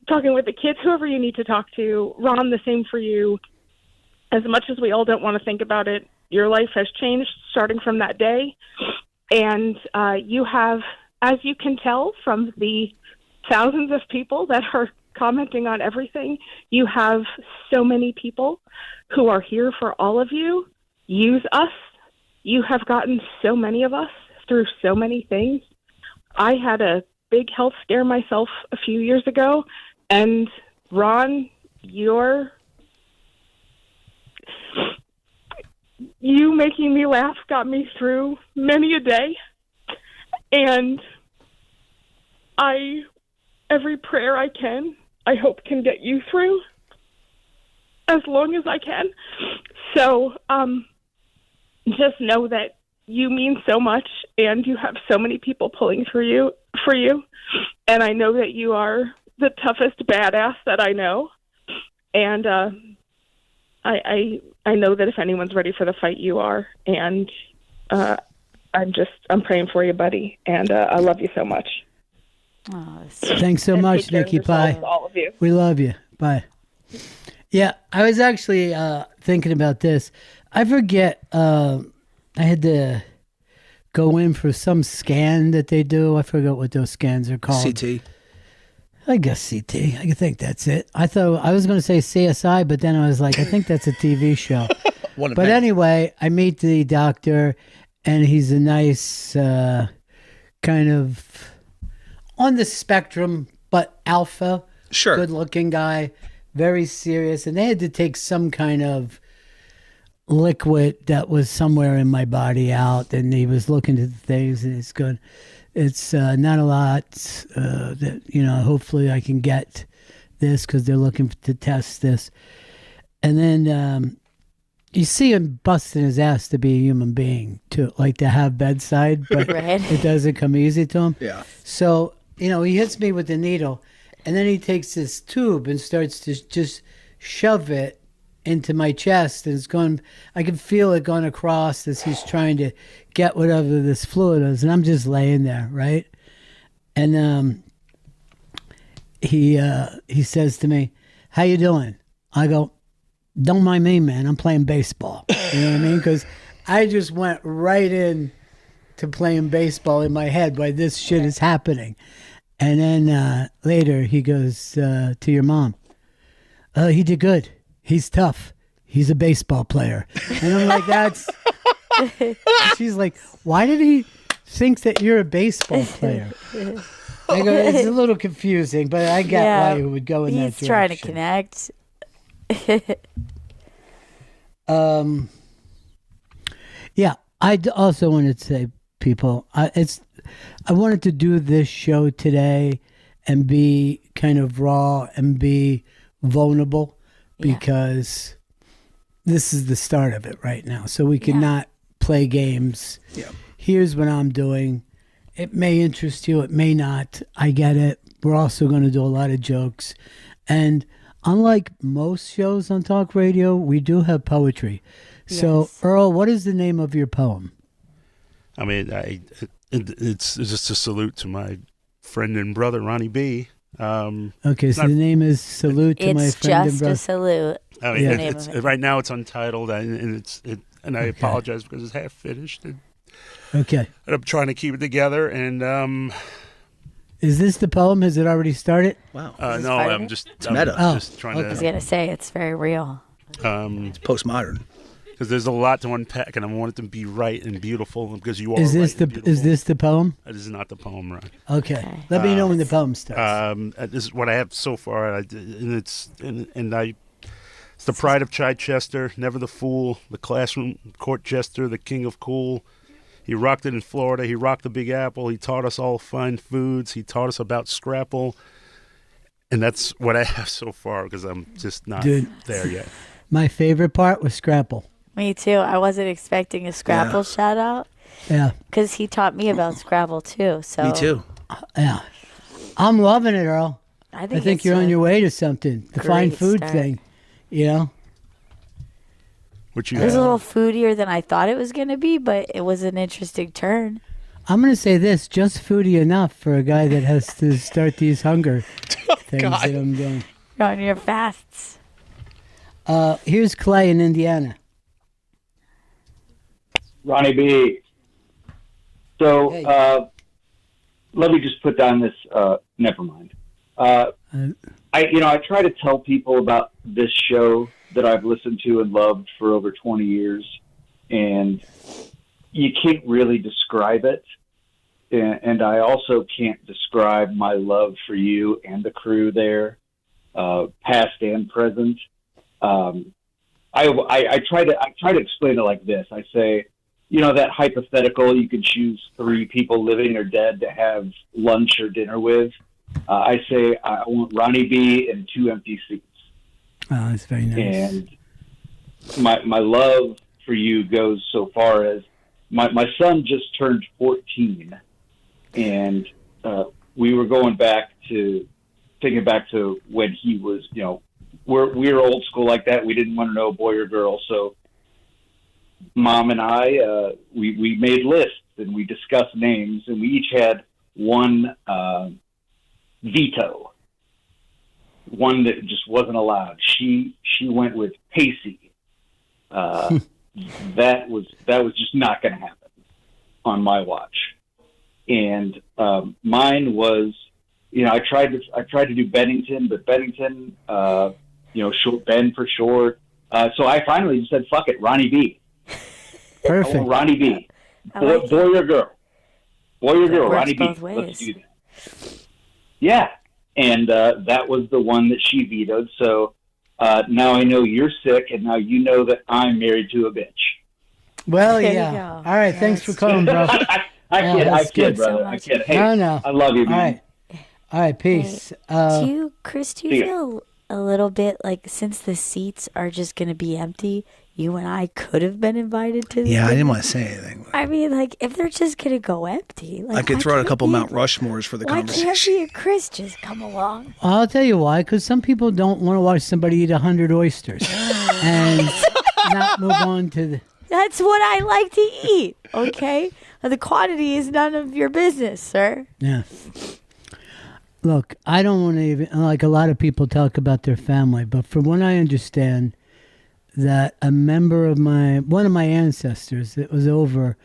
talking with the kids, whoever you need to talk to. Ron, the same for you. As much as we all don't want to think about it, your life has changed starting from that day. And you have, as you can tell from the thousands of people that are commenting on everything, you have so many people who are here for all of you. Use us. You have gotten so many of us through so many things. I had a big health scare myself a few years ago, and Ron, you making me laugh got me through many a day. And every prayer I hope can get you through as long as I can. So, just know that you mean so much, and you have so many people pulling for you. And I know that you are the toughest badass that I know. And I know that if anyone's ready for the fight, you are. And I'm praying for you, buddy. And I love you so much. Oh, thanks so much, Nikki Pie. All of you. We love you. Bye. Yeah, I was actually thinking about this. I forget. I had to go in for some scan that they do. I forget what those scans are called. CT. I guess CT. I think that's it. I thought I was going to say CSI, but then I was like, I think that's a TV show. But anyway, I meet the doctor, and he's a nice kind of on the spectrum, but alpha. Sure. Good-looking guy, very serious. And they had to take some kind of liquid that was somewhere in my body out, and he was looking at the things, and it's good. It's not a lot that, hopefully I can get this because they're looking to test this. And then you see him busting his ass to be a human being, too, like to have bedside, but it doesn't come easy to him. Yeah. So, he hits me with the needle, and then he takes this tube and starts to just shove it into my chest, and it's going. I can feel it going across as he's trying to get whatever this fluid is, and I'm just laying there, right? And he says to me, "How you doing?" I go, "Don't mind me, man. I'm playing baseball." You know what I mean? Because I just went right in to playing baseball in my head while this shit is happening. And then later he goes, to your mom, he did good. He's tough. He's a baseball player. And I'm like, that's... She's like, why did he think that you're a baseball player? It's a little confusing, but I get why you would go in that direction. He's trying to connect. Yeah, I also wanted to say, people, I wanted to do this show today and be kind of raw and be vulnerable because this is the start of it right now. So we cannot play games. Yeah. Here's what I'm doing. It may interest you. It may not. I get it. We're also going to do a lot of jokes. And unlike most shows on talk radio, we do have poetry. So, Earl, what is the name of your poem? I mean, it's just a salute to my friend and brother, Ronnie B. Okay, so the name is Salute to My Friend and Brother. It's just a salute. I mean, right now it's untitled, and I apologize because it's half finished. And I'm trying to keep it together, and is this the poem? Has it already started? Wow. No, I'm just meta. Just trying to. I was gonna say it's very real. It's postmodern. Because there's a lot to unpack, and I want it to be right and beautiful. Because you are Is this the poem? It is not the poem, Ron. Okay. Let me know when the poem starts. This is what I have so far, and it's the pride of Chichester, never the fool, the classroom court jester, the king of cool. He rocked it in Florida. He rocked the Big Apple. He taught us all fine foods. He taught us about Scrapple, and that's what I have so far because I'm just not there yet. My favorite part was Scrapple. Me too. I wasn't expecting a Scrapple shout out. Yeah. Because he taught me about Scrabble too. So Me too. Yeah. I'm loving it, Earl. I think it's you're on your way to something. The fine great food start. thing. You know? What you It was a little foodier than I thought it was going to be, but it was an interesting turn. I'm going to say this, just foodie enough for a guy that has to start these hunger things that I'm doing. You're on your fasts. Here's Clay in Indiana. Ronnie B. So let me just put down this. Never mind. I try to tell people about this show that I've listened to and loved for over 20 years, and you can't really describe it. And I also can't describe my love for you and the crew there, past and present. I try to explain it like this. I say, that hypothetical, you could choose 3 people living or dead to have lunch or dinner with. I say I want Ronnie B and 2 empty seats. Oh, that's very nice. And my love for you goes so far as my son just turned 14, and we were thinking back to when he was, we were old school like that. We didn't want to know boy or girl, so Mom and I, we made lists and we discussed names, and we each had one veto, one that just wasn't allowed. She went with Pacey. That was just not going to happen on my watch. And mine was, I tried to do Bennington, but Bennington, short Ben for short. So I finally just said, "Fuck it, Ronnie B." Perfect. I want Ronnie B. Boy or girl? Boy or girl? Ronnie B. Let's do that. Yeah, and that was the one that she vetoed. So now I know you're sick, and now you know that I'm married to a bitch. Well, There you yeah. go. All right, thanks for calling, bro. I kid, brother. I kid. Hey, No. I love you, man. All right, peace. Chris, do you feel a little bit like since the seats are just going to be empty, you and I could have been invited to the Yeah, I dinner? didn't want to say anything. I mean, like, if they're just going to go empty. Like, I could why throw out a can't couple me- Mount Rushmores for the Why conversation. can't me and Chris just come along? I'll tell you why, because some people don't want to watch somebody eat 100 oysters and not move on to the... That's what I like to eat, okay? The quantity is none of your business, sir. Yeah. Look, I don't want to even, like a lot of people talk about their family, but from what I understand, that a member of one of my ancestors that was over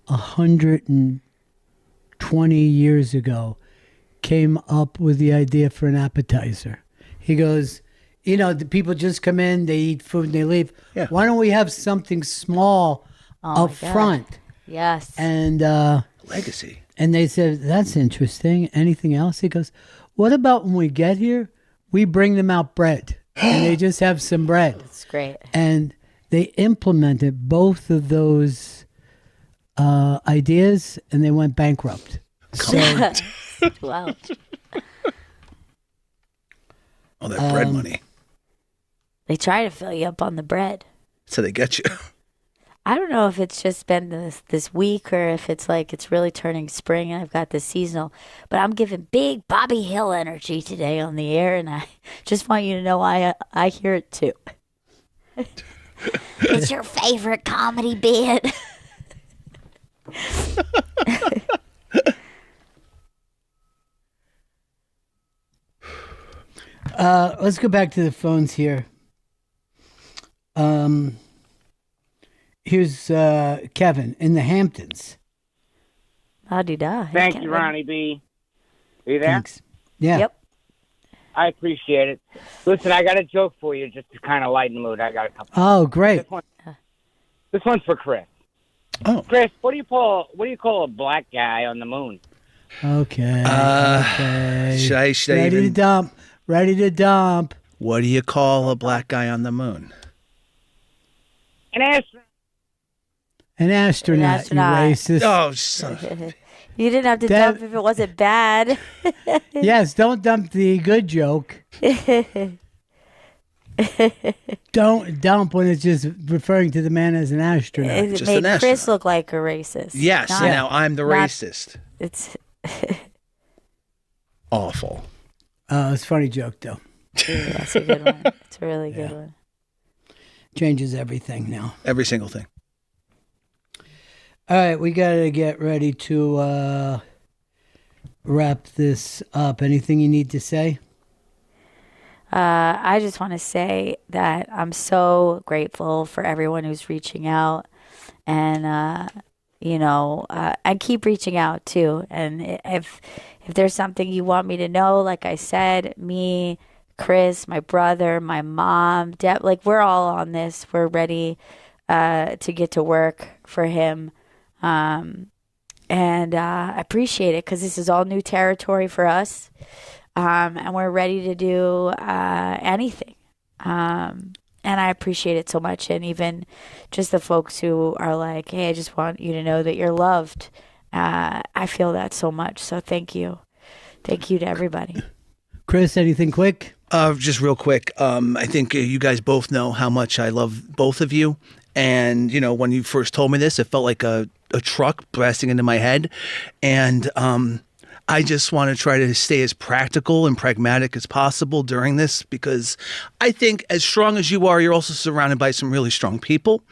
120 years ago came up with the idea for an appetizer. He goes, the people just come in, they eat food and they leave. Yeah. Why don't we have something small Oh, up my God. front? Yes. And Legacy. And they said, that's interesting. Anything else? He goes, what about when we get here, we bring them out bread and they just have some bread. That's great. And they implemented both of those ideas and they went bankrupt. So, wow. All that bread money. They try to fill you up on the bread. So they get you. I don't know if it's just been this week or if it's like it's really turning spring and I've got this seasonal, but I'm giving big Bobby Hill energy today on the air, and I just want you to know I hear it too. It's your favorite comedy bit. Let's go back to the phones here. Here's Kevin in the Hamptons. La-di-da. Hey, Thank Kevin. you, Ronnie B. Are you there? Thanks. Yeah. Yep. I appreciate it. Listen, I got a joke for you just to kind of lighten the mood. I got a couple. Oh, great. This one's for Chris. Oh. Chris, what do you call a black guy on the moon? Okay. Okay. Should I Ready even... to dump. Ready to dump. What do you call a black guy on the moon? An astronaut. An astronaut, you racist. Oh, son of a... You didn't have to dump if it wasn't bad. Yes, don't dump the good joke. Don't dump when it's just referring to the man as an astronaut. It made Chris look like a racist. Yes, Not- now I'm the not- racist. It's Awful. It's a funny joke, though. yeah, that's a good one. It's a really good one. Changes everything now. Every single thing. All right, we got to get ready to wrap this up. Anything you need to say? I just want to say that I'm so grateful for everyone who's reaching out, and I keep reaching out too. And if there's something you want me to know, like I said, me, Chris, my brother, my mom, Deb, like we're all on this. We're ready to get to work for him. And I appreciate it because this is all new territory for us. And we're ready to do anything. And I appreciate it so much. And even just the folks who are like, hey, I just want you to know that you're loved. I feel that so much. So thank you. Thank you to everybody. Chris, anything quick? Just real quick. I think you guys both know how much I love both of you. And, when you first told me this, it felt like a truck blasting into my head. And I just want to try to stay as practical and pragmatic as possible during this, because I think as strong as you are, you're also surrounded by some really strong people.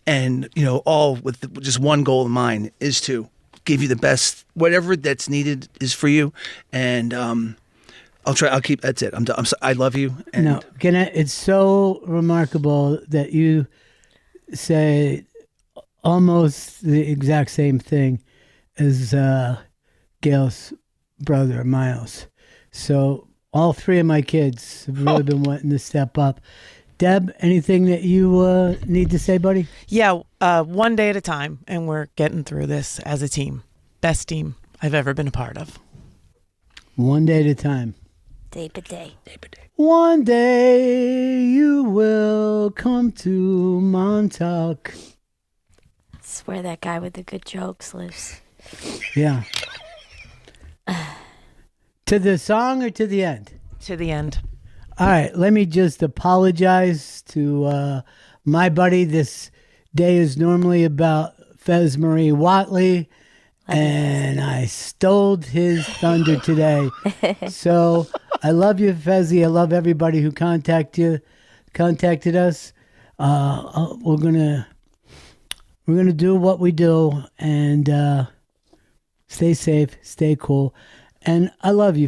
And, all with just one goal in mind is to give you the best, whatever that's needed is for you. And I'll keep, that's it. I love you. And No, it's so remarkable that you say almost the exact same thing as Gail's brother, Miles. So all three of my kids have really been wanting to step up. Deb, anything that you need to say, buddy? Yeah, one day at a time, and we're getting through this as a team. Best team I've ever been a part of. One day at a time. Day by day. One day you will come to Montauk. That's where that guy with the good jokes lives. Yeah. To the song or to the end? To the end. All right, let me just apologize to my buddy. This day is normally about Fez Marie Watley, and I stole his thunder today. So I love you, Fezzy. I love everybody who contacted us. We're gonna do what we do, and stay safe, stay cool, and I love you.